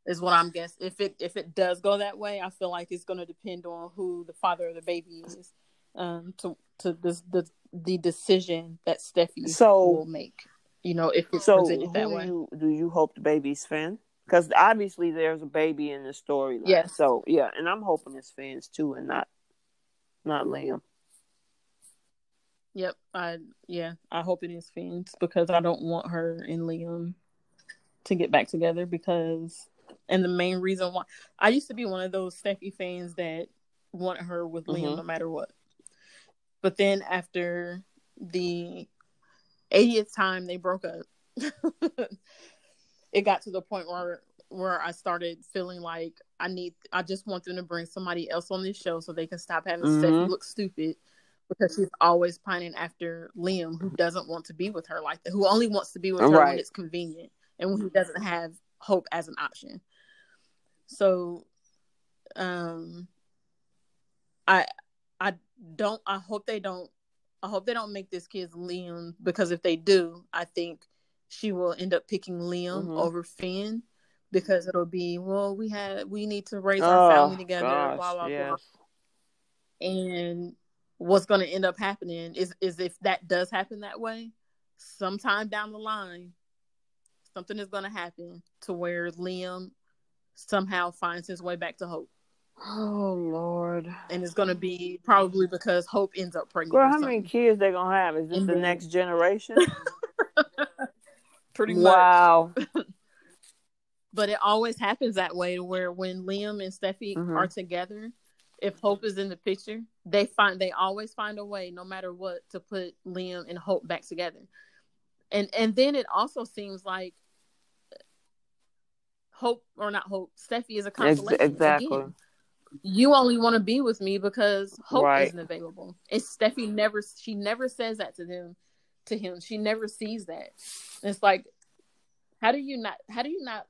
Speaker 2: is what I'm guessing. If it does go that way, I feel like it's going to depend on who the father of the baby is, to the decision that Steffi will make. If it's presented that way.
Speaker 1: Do you hope the baby's Finn? Because obviously there's a baby in the storyline.
Speaker 2: Yes.
Speaker 1: So and I'm hoping it's Finn's too, and not Liam.
Speaker 2: Yep. I hope it is Finn's, because I don't want her and Liam to get back together, and the main reason why, I used to be one of those Steffi fans that want her with Liam no matter what. But then after the 80th time they broke up, it got to the point where I started feeling like I just want them to bring somebody else on this show so they can stop having Steffi look stupid, because she's always pining after Liam, who doesn't want to be with her like that, who only wants to be with her when it's convenient, and when he doesn't have Hope as an option. So, I hope they don't make this kid Liam, because if they do, I think she will end up picking Liam over Finn, because it'll be, well, we need to raise our family together, blah blah blah. And what's going to end up happening is if that does happen that way, sometime down the line, something is going to happen to where Liam somehow finds his way back to Hope.
Speaker 1: Oh, Lord.
Speaker 2: And it's going to be probably because Hope ends up pregnant.
Speaker 1: Girl, how many kids they going to have? Is this the next generation?
Speaker 2: Pretty much. Wow. But it always happens that way, where when Liam and Steffi are together, if Hope is in the picture, they always find a way, no matter what, to put Liam and Hope back together. And then it also seems like Steffi is a consolation.
Speaker 1: Exactly.
Speaker 2: Again, you only want to be with me because Hope isn't available. And Steffi never says that to him. She never sees that. And it's like, how do you not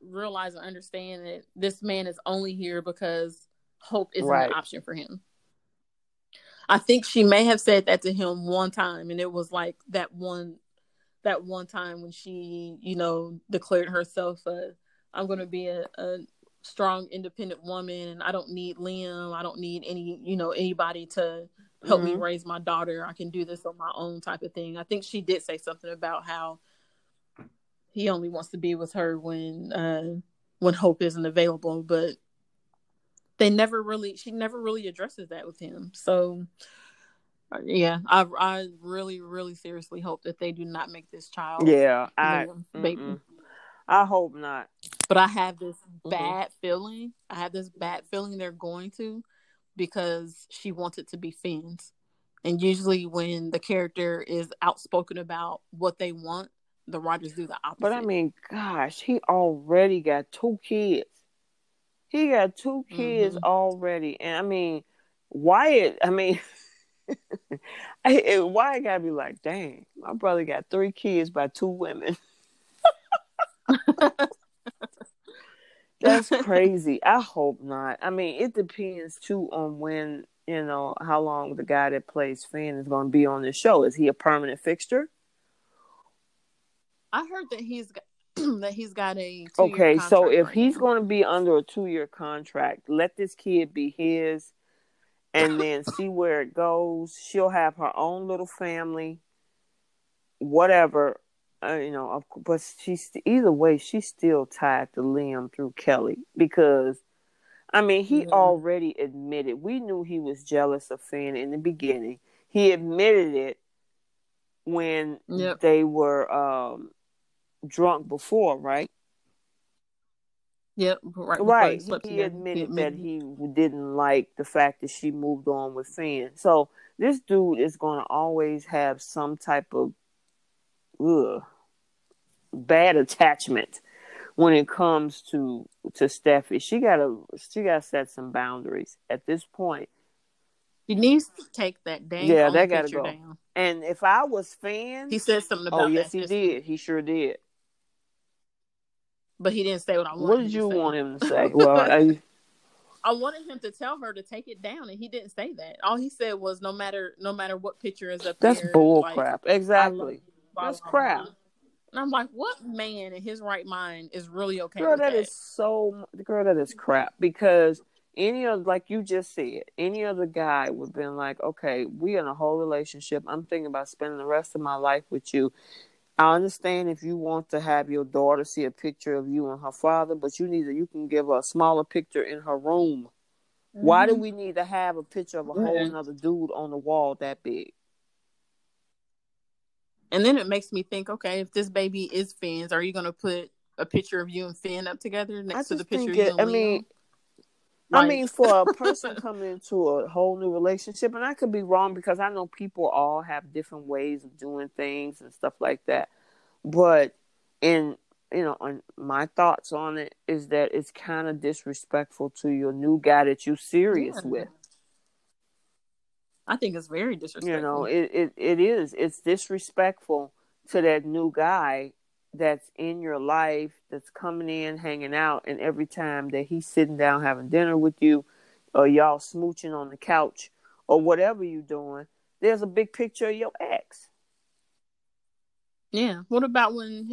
Speaker 2: realize and understand that this man is only here because Hope isn't an option for him? I think she may have said that to him one time, and it was like that one time when she, declared herself I'm going to be a strong, independent woman, and I don't need Liam. I don't need anybody to help me raise my daughter. I can do this on my own, type of thing. I think she did say something about how he only wants to be with her when Hope isn't available, but she never really addresses that with him. So yeah, I really, really seriously hope that they do not make this child baby.
Speaker 1: I hope not.
Speaker 2: But I have this bad feeling. They're going to, because she wants it to be Finn's. And usually when the character is outspoken about what they want, the writers do the opposite.
Speaker 1: But I mean, gosh, he already got 2 kids. He got 2 kids already. And I mean, Wyatt gotta be like, dang, my brother got 3 kids by 2 women. That's crazy. I hope not. I mean, it depends too on when, how long the guy that plays Finn is going to be on the show. Is he a permanent fixture?
Speaker 2: I heard that he's got a 2-year
Speaker 1: Okay,
Speaker 2: contract.
Speaker 1: so if
Speaker 2: right
Speaker 1: he's
Speaker 2: now.
Speaker 1: going to be under a 2-year contract, let this kid be his, and then see where it goes. She'll have her own little family, whatever. But she's either way, she's still tied to Liam through Kelly because, I mean, he already admitted. We knew he was jealous of Finn in the beginning. He admitted it when they were drunk before, right?
Speaker 2: Yep,
Speaker 1: right. He admitted that he didn't like the fact that she moved on with Finn. So this dude is going to always have some type of bad attachment when it comes to Steffi. She gotta set some boundaries at this point.
Speaker 2: He needs to take that dang that gotta go down.
Speaker 1: And if I was Finn,
Speaker 2: he said something about
Speaker 1: yes, he did. He sure did.
Speaker 2: But he didn't say what I wanted.
Speaker 1: What did you want him to say? Well,
Speaker 2: I wanted him to tell her to take it down, and he didn't say that. All he said was, "No matter what picture is up there."
Speaker 1: That's bull crap. Exactly. That's crap.
Speaker 2: And I'm like, what man in his right mind is really okay?
Speaker 1: Girl, that is crap. Because any of, like you just said, any other guy would have been like, okay, we in a whole relationship. I'm thinking about spending the rest of my life with you. I understand if you want to have your daughter see a picture of you and her father, but you can give her a smaller picture in her room. Mm-hmm. Why do we need to have a picture of a whole another dude on the wall that big?
Speaker 2: And then it makes me think, okay, if this baby is Finn's, are you going to put a picture of you and Finn up together next to the picture of you and Liam?
Speaker 1: I mean, for a person coming into a whole new relationship, and I could be wrong because I know people all have different ways of doing things and stuff like that. But on my thoughts on it is that it's kind of disrespectful to your new guy that you're serious with.
Speaker 2: I think it's very disrespectful.
Speaker 1: It is. It's disrespectful to that new guy that's in your life, that's coming in, hanging out, and every time that he's sitting down having dinner with you, or y'all smooching on the couch, or whatever you're doing, there's a big picture of your ex.
Speaker 2: Yeah. What about when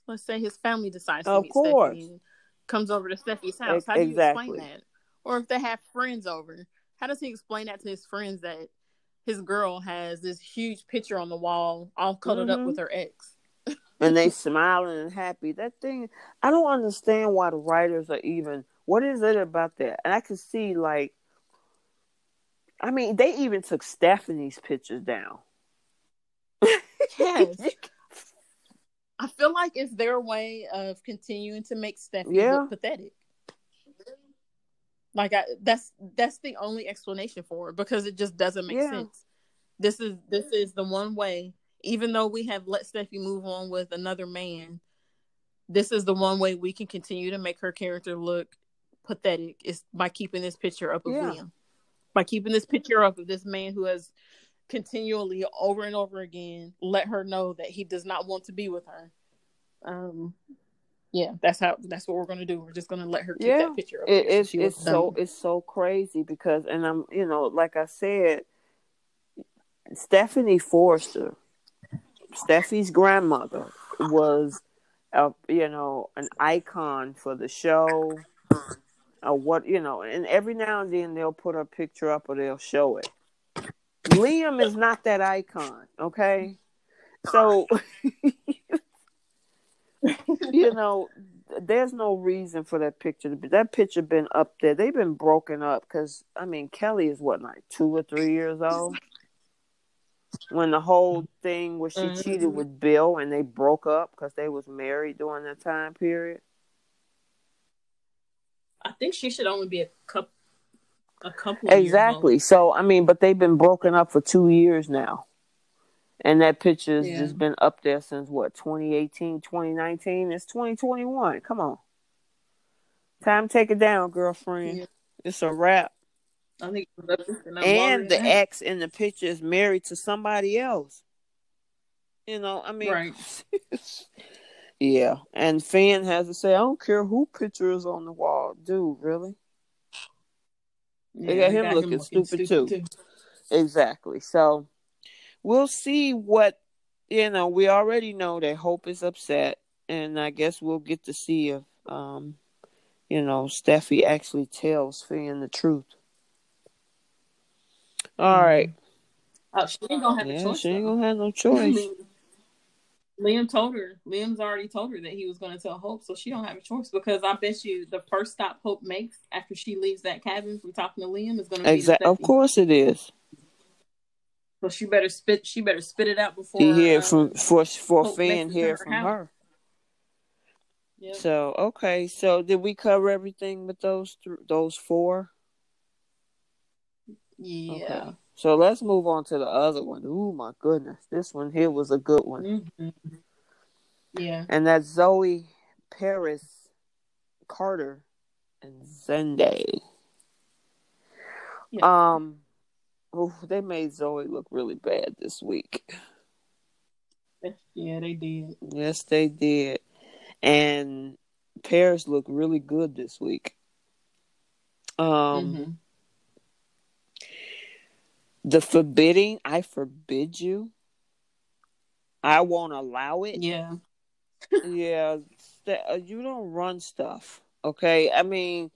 Speaker 2: let's say his family decides to meet Steffi and comes over to Steffi's house? How do you explain that? Or if they have friends over, how does he explain that to his friends that his girl has this huge picture on the wall, all cuddled up with her ex?
Speaker 1: And they smiling and happy. That thing, I don't understand why the writers are even, what is it about that? And I can see, like, I mean, they even took Stephanie's pictures down.
Speaker 2: Yes. I feel like it's their way of continuing to make Steffi look pathetic. Like, that's the only explanation for it, because it just doesn't make sense. This is the one way. Even though we have let Steffi move on with another man, this is the one way we can continue to make her character look pathetic, is by keeping this picture up of Liam. By keeping this picture up of this man who has continually, over and over again, let her know that he does not want to be with her. That's what we're going to do. We're just going to let her keep that picture up.
Speaker 1: It's so crazy because, and I'm, like I said, Stephanie Forrester, Steffi's grandmother, was an icon for the show. And every now and then they'll put her picture up or they'll show it. Liam is not that icon, okay? So, there's no reason for that picture to be. That picture been up there. They've been broken up because, I mean, Kelly is like 2 or 3 years old. When the whole thing where she cheated with Bill and they broke up because they was married during that time period.
Speaker 2: I think she should only be a couple
Speaker 1: exactly. Years old. So, I mean, but they've been broken up for 2 years now. And that picture's just been up there since, 2018, 2019? It's 2021. Come on. Time to take it down, girlfriend. Yeah. It's a wrap.
Speaker 2: I think
Speaker 1: and the ex in the picture is married to somebody else. I mean, right. Yeah, and Finn has to say, I don't care who picture is on the wall. Dude, really? They
Speaker 2: Yeah,
Speaker 1: got
Speaker 2: they
Speaker 1: him
Speaker 2: got him
Speaker 1: looking
Speaker 2: looking
Speaker 1: stupid
Speaker 2: stupid
Speaker 1: too.
Speaker 2: too.
Speaker 1: Exactly. So we'll see what, we already know that Hope is upset, and I guess we'll get to see if, Steffi actually tells Finn the truth. All
Speaker 2: Yeah.
Speaker 1: right.
Speaker 2: Oh, she ain't gonna have a
Speaker 1: Yeah,
Speaker 2: choice
Speaker 1: she ain't
Speaker 2: though.
Speaker 1: gonna have no choice.
Speaker 2: Liam told her. Liam's already told her that he was going to tell Hope, so she don't have a choice. Because I bet you the first stop Hope makes after she leaves that cabin from talking to Liam is going to be to
Speaker 1: Of
Speaker 2: Steffi.
Speaker 1: course it is.
Speaker 2: So she better spit. She better spit it out
Speaker 1: He
Speaker 2: before
Speaker 1: hear for
Speaker 2: Hope makes
Speaker 1: Finn
Speaker 2: it to
Speaker 1: hear
Speaker 2: her
Speaker 1: from
Speaker 2: house.
Speaker 1: her.
Speaker 2: Yep.
Speaker 1: So okay, so did we cover everything with those four?
Speaker 2: Yeah.
Speaker 1: Okay. So let's move on to the other one. Oh my goodness, this one here was a good one.
Speaker 2: Mm-hmm. Yeah.
Speaker 1: And that's Zoe, Paris, Carter, and Zende.
Speaker 2: Yeah.
Speaker 1: They made Zoe look really bad this week.
Speaker 2: Yeah, they did.
Speaker 1: Yes, they did. And Paris looked really good this week.
Speaker 2: Mm-hmm.
Speaker 1: The forbidding, I forbid you. I won't allow it.
Speaker 2: Yeah.
Speaker 1: Yeah, you don't run stuff. Okay, I mean,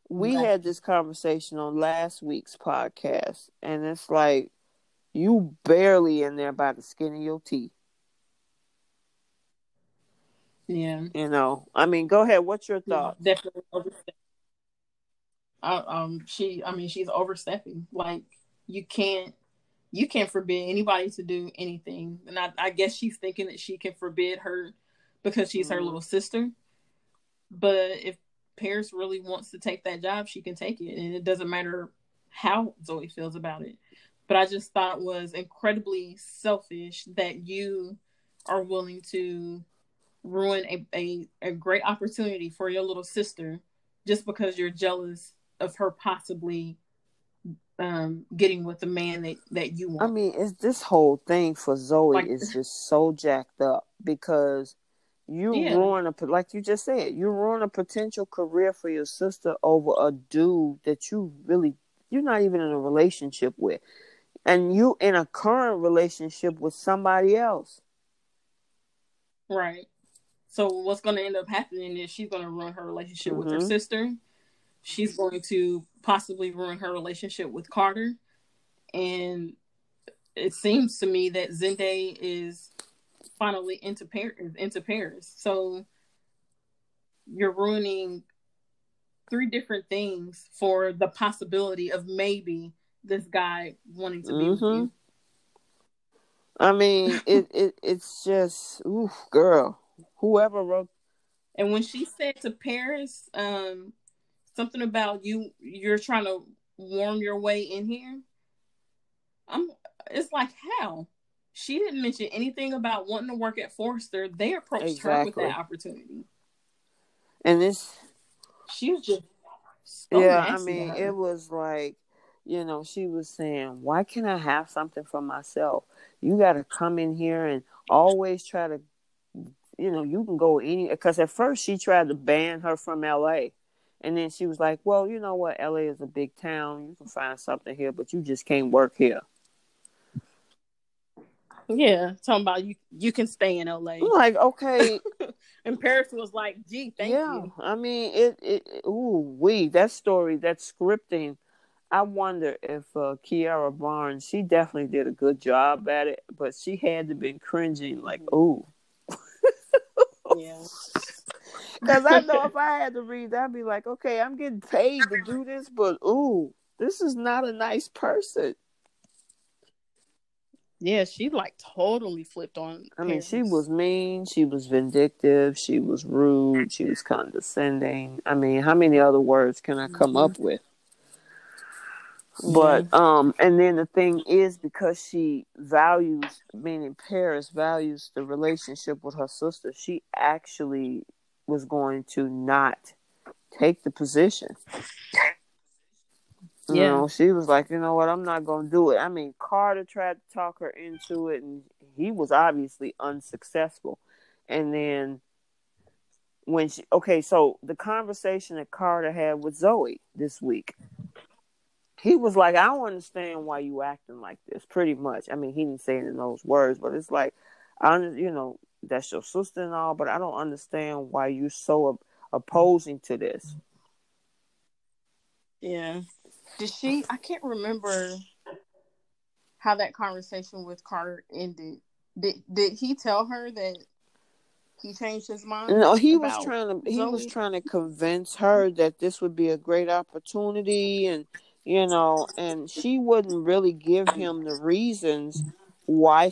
Speaker 1: we had
Speaker 2: Exactly.
Speaker 1: this conversation on last week's podcast, and it's like you barely in there by the skin of your teeth.
Speaker 2: Yeah.
Speaker 1: I mean, go ahead. What's your
Speaker 2: Yeah.
Speaker 1: thoughts?
Speaker 2: Definitely overstepping. She's overstepping. Like you can't forbid anybody to do anything. And I guess she's thinking that she can forbid her because she's her little sister. But if Paris really wants to take that job, she can take it. And it doesn't matter how Zoe feels about it. But I just thought it was incredibly selfish that you are willing to ruin a great opportunity for your little sister just because you're jealous of her possibly getting with the man that you want.
Speaker 1: I mean, it's this whole thing for Zoe is just so jacked up because like you just said, you ruin a potential career for your sister over a dude that you're not even in a relationship with, and you in a current relationship with somebody else.
Speaker 2: Right. So what's going to end up happening is she's going to ruin her relationship with her sister. She's going to possibly ruin her relationship with Carter. And it seems to me that Zende is finally into Paris. So you're ruining 3 different things for the possibility of maybe this guy wanting to be with you.
Speaker 1: I mean, it's just, ooh, girl, whoever wrote.
Speaker 2: And when she said to Paris, something about you're trying to worm your way in here, it's like, how? She didn't mention anything about wanting to work at Forrester. They approached her with that opportunity.
Speaker 1: And
Speaker 2: she was just so nasty.
Speaker 1: I mean, it was like, she was saying, why can't I have something for myself? You got to come in here and always try to, you can go because at first she tried to ban her from LA. And then she was like, well, you know what? LA is a big town. You can find something here, but you just can't work here.
Speaker 2: Yeah, talking about you can stay in LA.
Speaker 1: I'm like, okay.
Speaker 2: And Paris was like, gee, thank you.
Speaker 1: Yeah, I mean, that story, that scripting, I wonder if Kiara Barnes, she definitely did a good job at it, but she had to been cringing like, ooh.
Speaker 2: Yeah.
Speaker 1: Because I know if I had to read that, I'd be like, okay, I'm getting paid to do this, but ooh, this is not a nice person.
Speaker 2: Yeah, she like totally flipped on Paris.
Speaker 1: I mean, she was mean, she was vindictive, she was rude, she was condescending. I mean, how many other words can I come up with? But and then the thing is, because she values, meaning Paris values the relationship with her sister, she actually was going to not take the position. She was like, you know what, I'm not going to do it. I mean, Carter tried to talk her into it, and he was obviously unsuccessful. And then so the conversation that Carter had with Zoe this week, he was like, I don't understand why you acting like this, pretty much. I mean, he didn't say it in those words, but it's like, that's your sister and all, but I don't understand why you're so opposing to this.
Speaker 2: Yeah. I can't remember how that conversation with Carter ended. Did he tell her that he changed his mind?
Speaker 1: No, he was trying to convince her that this would be a great opportunity, and and she wouldn't really give him the reasons why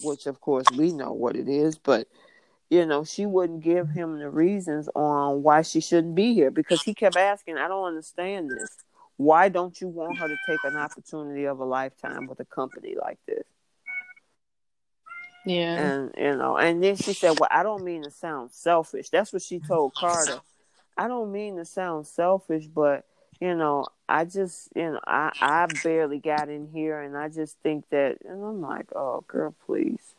Speaker 1: which of course we know what it is, but she wouldn't give him the reasons on why she shouldn't be here, because he kept asking, I don't understand this. Why don't you want her to take an opportunity of a lifetime with a company like this?
Speaker 2: Yeah.
Speaker 1: And then she said, well, I don't mean to sound selfish. That's what she told Carter. I don't mean to sound selfish, but, I just, I barely got in here, and I just think that, and I'm like, oh, girl, please.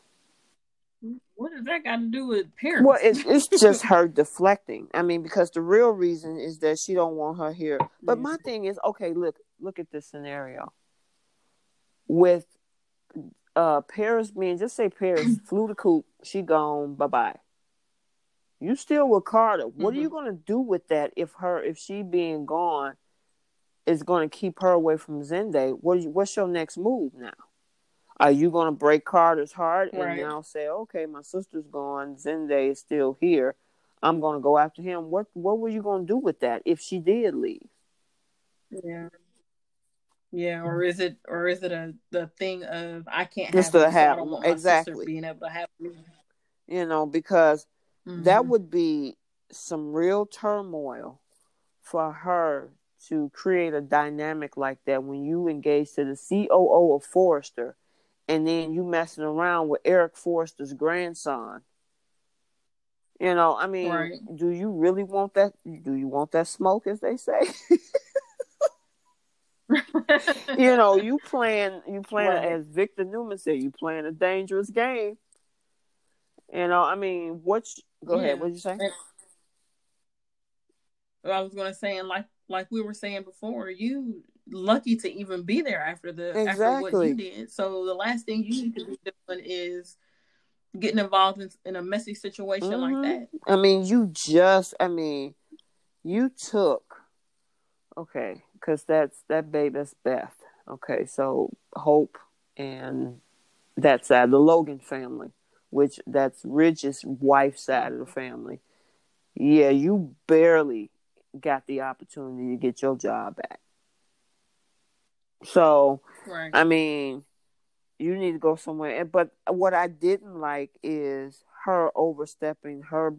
Speaker 2: What does that got to do with parents?
Speaker 1: Well, it's just her deflecting. I mean, because the real reason is that she don't want her here. But my thing is, okay, look at this scenario. With Paris just say Paris flew the coop, she gone, bye-bye. You still with Carter. What are you going to do with that if she being gone is going to keep her away from Zende? What's your next move now? Are you going to break Carter's heart and now say, okay, my sister's gone, Zende is still here, I'm going to go after him? What were you going to do with that if she did leave?
Speaker 2: Yeah. Yeah, or is it the thing of I can't have you, so I don't want my sister being able to have me?
Speaker 1: Because that would be some real turmoil for her to create a dynamic like that when you engage to the COO of Forrester, and then you messing around with Eric Forrester's grandson. I mean, do you really want that? Do you want that smoke, as they say? You playing as Victor Newman said, you playing a dangerous game. I mean, go ahead, what did you say?
Speaker 2: I was going to say, and like we were saying before, you lucky to even be there after what you did. So the last thing you need to be doing is getting involved in a messy situation like that.
Speaker 1: I mean, you took, okay, because that's Beth. Okay, so Hope and that side, the Logan family, which that's Ridge's wife's side of the family. Yeah, you barely got the opportunity to get your job back. So, I mean, you need to go somewhere. But what I didn't like is her overstepping her,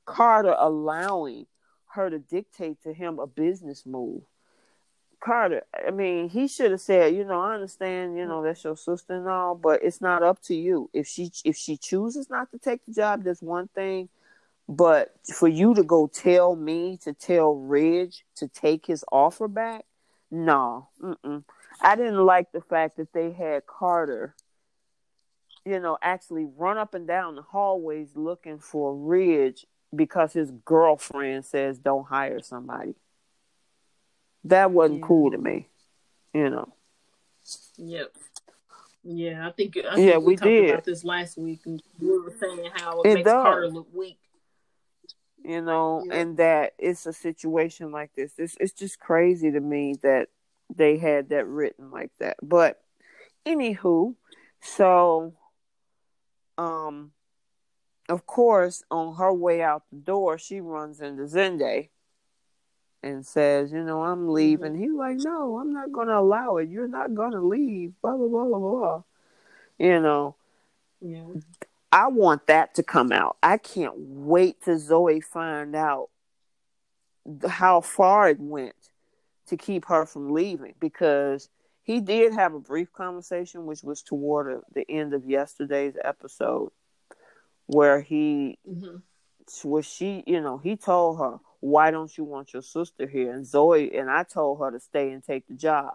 Speaker 1: Carter allowing her to dictate to him a business move. Carter, I mean, he should have said, I understand, that's your sister and all, but it's not up to you. If she chooses not to take the job, that's one thing. But for you to go tell me to tell Ridge to take his offer back, no. I didn't like the fact that they had Carter, actually run up and down the hallways looking for Ridge because his girlfriend says don't hire somebody. That wasn't cool to me,
Speaker 2: Yep. Yeah, I think we talked about this last week, and we were saying how it makes Carter look weak.
Speaker 1: And that it's a situation like this. It's just crazy to me that they had that written like that. But anywho, so of course, on her way out the door, she runs into Zende and says, I'm leaving. He's like, no, I'm not going to allow it. You're not going to leave. Blah, blah, blah, blah, blah.
Speaker 2: Yeah.
Speaker 1: I want that to come out. I can't wait till Zoe find out how far it went to keep her from leaving, because he did have a brief conversation, which was toward the end of yesterday's episode, where he told her, why don't you want your sister here? And I told her to stay and take the job.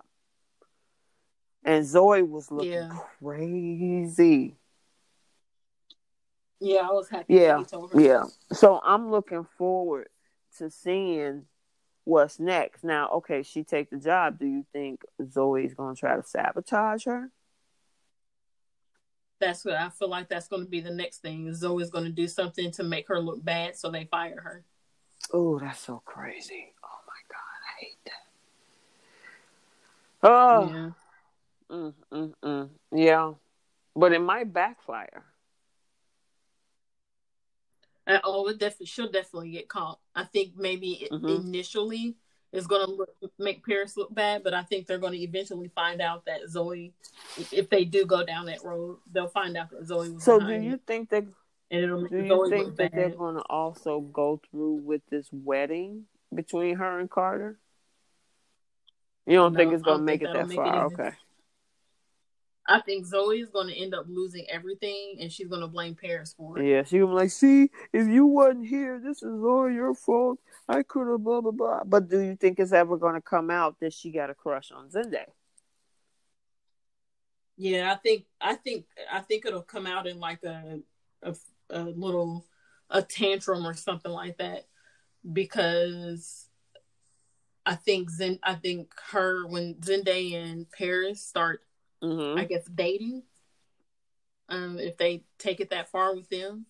Speaker 1: And Zoe was looking crazy.
Speaker 2: Yeah, I was happy that he told her.
Speaker 1: Yeah. So I'm looking forward to seeing what's next. Now, okay, she take the job. Do you think Zoe's gonna try to sabotage her?
Speaker 2: That's what I feel like. That's going to be the next thing. Zoe's going to do something to make her look bad, so they fire her.
Speaker 1: Oh, that's so crazy. Oh my God, I hate that. Oh, yeah, but it might backfire.
Speaker 2: She'll definitely get caught. I think maybe initially it's going to make Paris look bad, but I think they're going to eventually find out that Zoe, if they do go down that road, they'll find out that Zoe was behind it.
Speaker 1: So do you think that?
Speaker 2: And it'll make
Speaker 1: Do you
Speaker 2: Zoe
Speaker 1: think
Speaker 2: look
Speaker 1: that
Speaker 2: bad.
Speaker 1: they're going to also go through with this wedding between her and Carter? You don't think it's going to make it that far? Okay.
Speaker 2: I think Zoe is going to end up losing everything, and she's going to blame Paris for it.
Speaker 1: Yeah, she's going to be like, see, if you wasn't here, this is all your fault. I could have blah, blah, blah. But do you think it's ever going to come out that she got a crush on Zende?
Speaker 2: Yeah, I think it'll come out in like a little tantrum or something like that, because I think her, when Zendaya and Paris start, I guess, dating, if they take it that far with them,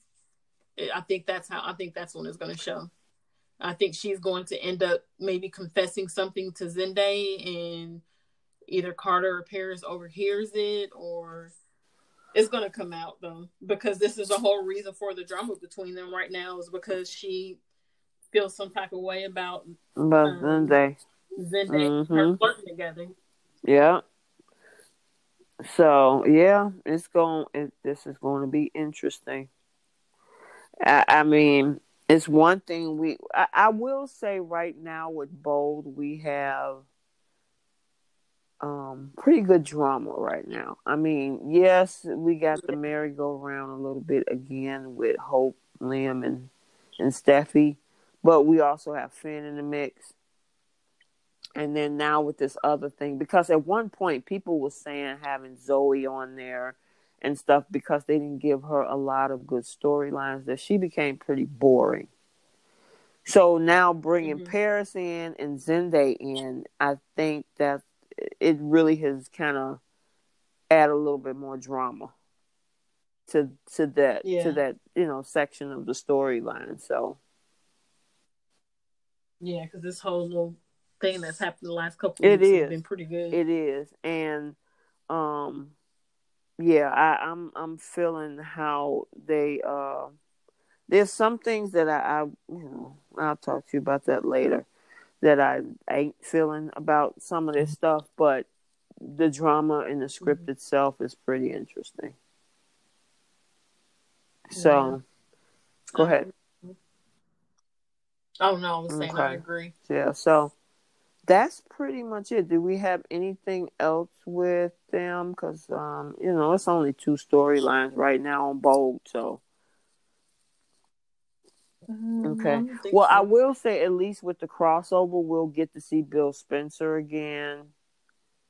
Speaker 2: I think that's when it's going to show. I think she's going to end up maybe confessing something to Zendaya, and either Carter or Paris overhears it, or it's going to come out, though, because this is the whole reason for the drama between them right now, is because she feels some type of way about Zendaya and her flirting together.
Speaker 1: Yeah. So yeah, this is going to be interesting. I mean, it's one thing I will say right now with Bold, we have pretty good drama right now. I mean, yes, we got the merry-go-round a little bit again with Hope, Liam, and Steffi, but we also have Finn in the mix. And then now with this other thing, because at one point people were saying having Zoe on there and stuff because they didn't give her a lot of good storylines, that she became pretty boring. So now bringing Paris in and Zende in, I think that it really has kind of added a little bit more drama to that section of the storyline. So
Speaker 2: yeah, because this whole little thing that's happened the last couple of weeks has been pretty good.
Speaker 1: It is, and yeah, I'm feeling how they there's some things that I'll talk to you about that later, that I ain't feeling about some of this stuff, but the drama in the script itself is pretty interesting. So, go ahead.
Speaker 2: Oh no, I was saying I agree.
Speaker 1: Yeah, so that's pretty much it. Do we have anything else with them? Because it's only 2 storylines right now on Bold. So okay. Well, I will say, at least with the crossover, we'll get to see Bill Spencer again,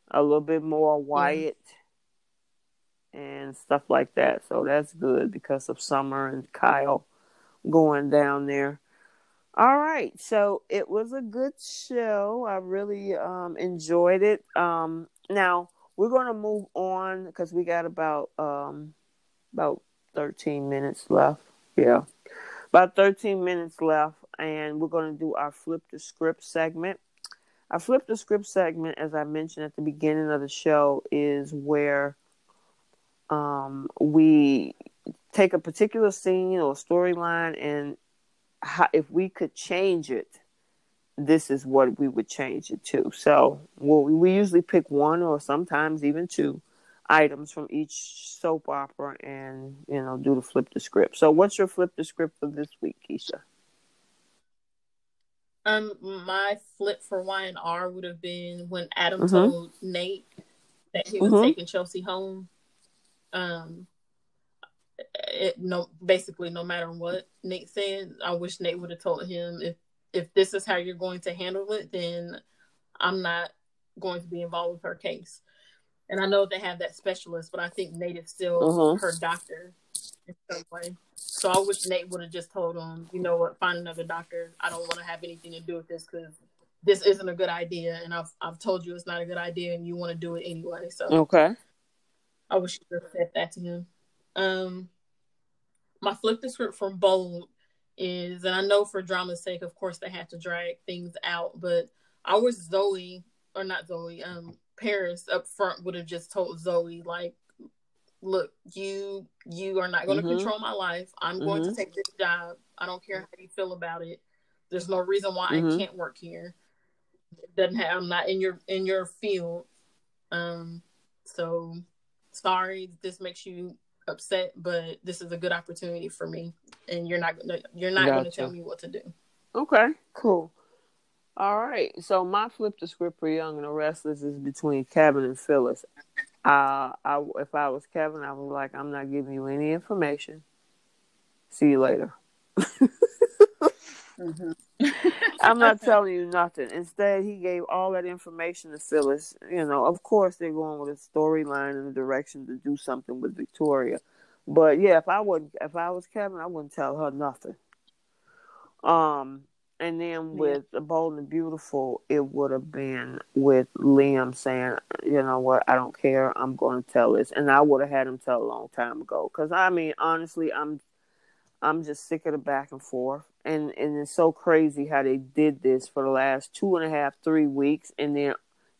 Speaker 1: a little bit more Wyatt, and stuff like that. So that's good because of Summer and Kyle going down there. All right, so it was a good show. I really enjoyed it. Now we're going to move on because we got about 13 minutes left. Yeah, about 13 minutes left, and we're going to do our Flip the Script segment. Our Flip the Script segment, as I mentioned at the beginning of the show, is where we take a particular scene or storyline, and if we could change it, this is what we would change it to. So we usually pick 1 or sometimes even 2 items from each soap opera and, do the Flip the Script. So what's your Flip the Script for this week, Keisha?
Speaker 2: My flip for Y&R would have been when Adam told Nate that he was taking Chelsea home. Basically, no matter what Nate said, I wish Nate would have told him, if this is how you're going to handle it, then I'm not going to be involved with her case. And I know they have that specialist, but I think Nate is still her doctor in some way. So I wish Nate would have just told him, you know what, find another doctor. I don't want to have anything to do with this because this isn't a good idea, and I've told you it's not a good idea, and you want to do it anyway. So
Speaker 1: okay,
Speaker 2: I wish you could have said that to him. My flip the script from Bold is, and I know for drama's sake, of course, they had to drag things out, but I wish Paris up front would have just told Zoe, like, look, you are not going to control my life. I'm going to take this job. I don't care how you feel about it. There's no reason why I can't work here. I'm not in your field. So sorry, this makes you upset, but this is a good opportunity for me, and you're not going to tell me what to do.
Speaker 1: Okay, cool. All right. So my flip the script for Young and the Restless is between Kevin and Phyllis. If I was Kevin, I was like, I'm not giving you any information. See you later. I'm not telling you nothing. Instead, he gave all that information to Phyllis. You know, of course, they're going with a storyline and a direction to do something with Victoria. But yeah, if I was Kevin, I wouldn't tell her nothing. And then with The Bold and Beautiful, it would have been with Liam saying, you know what, I don't care. I'm going to tell this. And I would have had him tell a long time ago. Because, I mean, honestly, I'm just sick of the back and forth. And it's so crazy how they did this for the last 2.5, 3 weeks. And then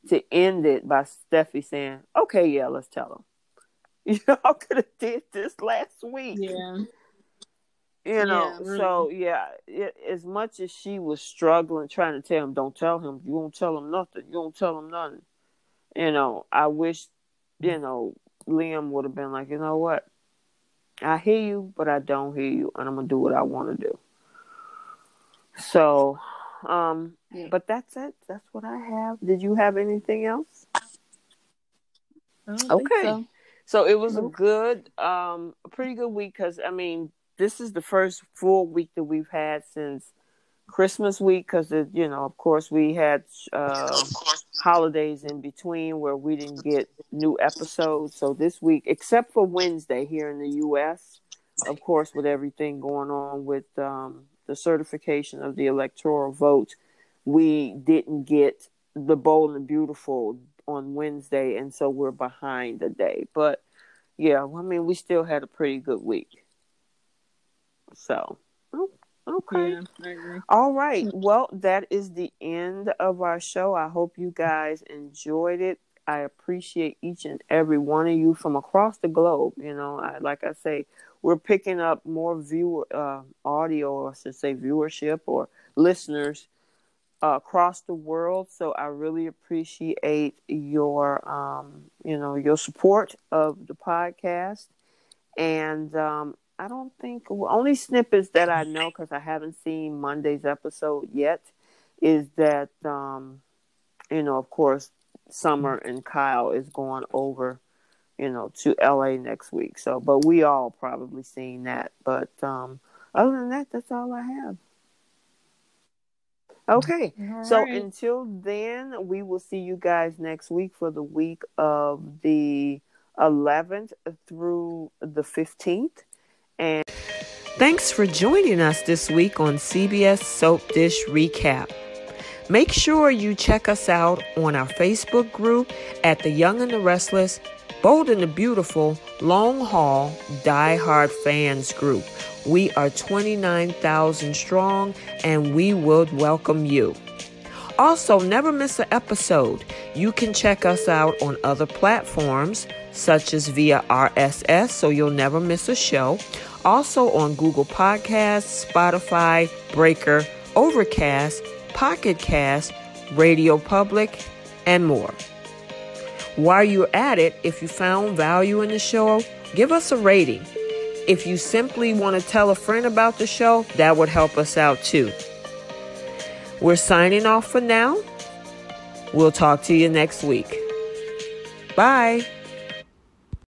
Speaker 1: to end it by Steffi saying, okay, yeah, let's tell him. Y'all could have did this last week.
Speaker 2: Yeah.
Speaker 1: You know,
Speaker 2: yeah, really.
Speaker 1: So, as much as she was struggling, trying to tell him, don't tell him, you won't tell him nothing, you won't tell him nothing. You know, I wish, Liam would have been like, you know what, I hear you, but I don't hear you, and I'm going to do what I want to do. So, but that's it. That's what I have. Did you have anything else?
Speaker 2: I don't think
Speaker 1: so it was a pretty good week because, I mean, this is the first full week that we've had since Christmas week because, of course, we had holidays in between where we didn't get new episodes. So this week, except for Wednesday here in the U.S., of course, with everything going on with the certification of the electoral vote, we didn't get The Bold and Beautiful on Wednesday, and so we're behind a day. But, yeah, I mean, we still had a pretty good week. So, okay.
Speaker 2: Yeah, I agree.
Speaker 1: All right. Well, that is the end of our show. I hope you guys enjoyed it. I appreciate each and every one of you from across the globe. Like I say, we're picking up more audio, or I should say viewership or listeners across the world. So I really appreciate your support of the podcast. And I don't think only snippets that I know, because I haven't seen Monday's episode yet, is that of course, Summer and Kyle is going over, to LA next week. So, but we all probably seen that. But other than that, that's all I have. Okay. All so right. Until then, we will see you guys next week for the week of the 11th through the 15th. And thanks for joining us this week on CBS Soap Dish Recap. Make sure you check us out on our Facebook group at The Young and the Restless, Bold and the Beautiful, Long Haul, Die Hard Fans Group. We are 29,000 strong, and we would welcome you. Also, never miss an episode. You can check us out on other platforms, such as via RSS, so you'll never miss a show. Also on Google Podcasts, Spotify, Breaker, Overcast, Pocket Cast, Radio Public, and more. While you're at it, if you found value in the show, give us a rating. If you simply want to tell a friend about the show, that would help us out too. We're signing off for now. We'll talk to you next week. Bye.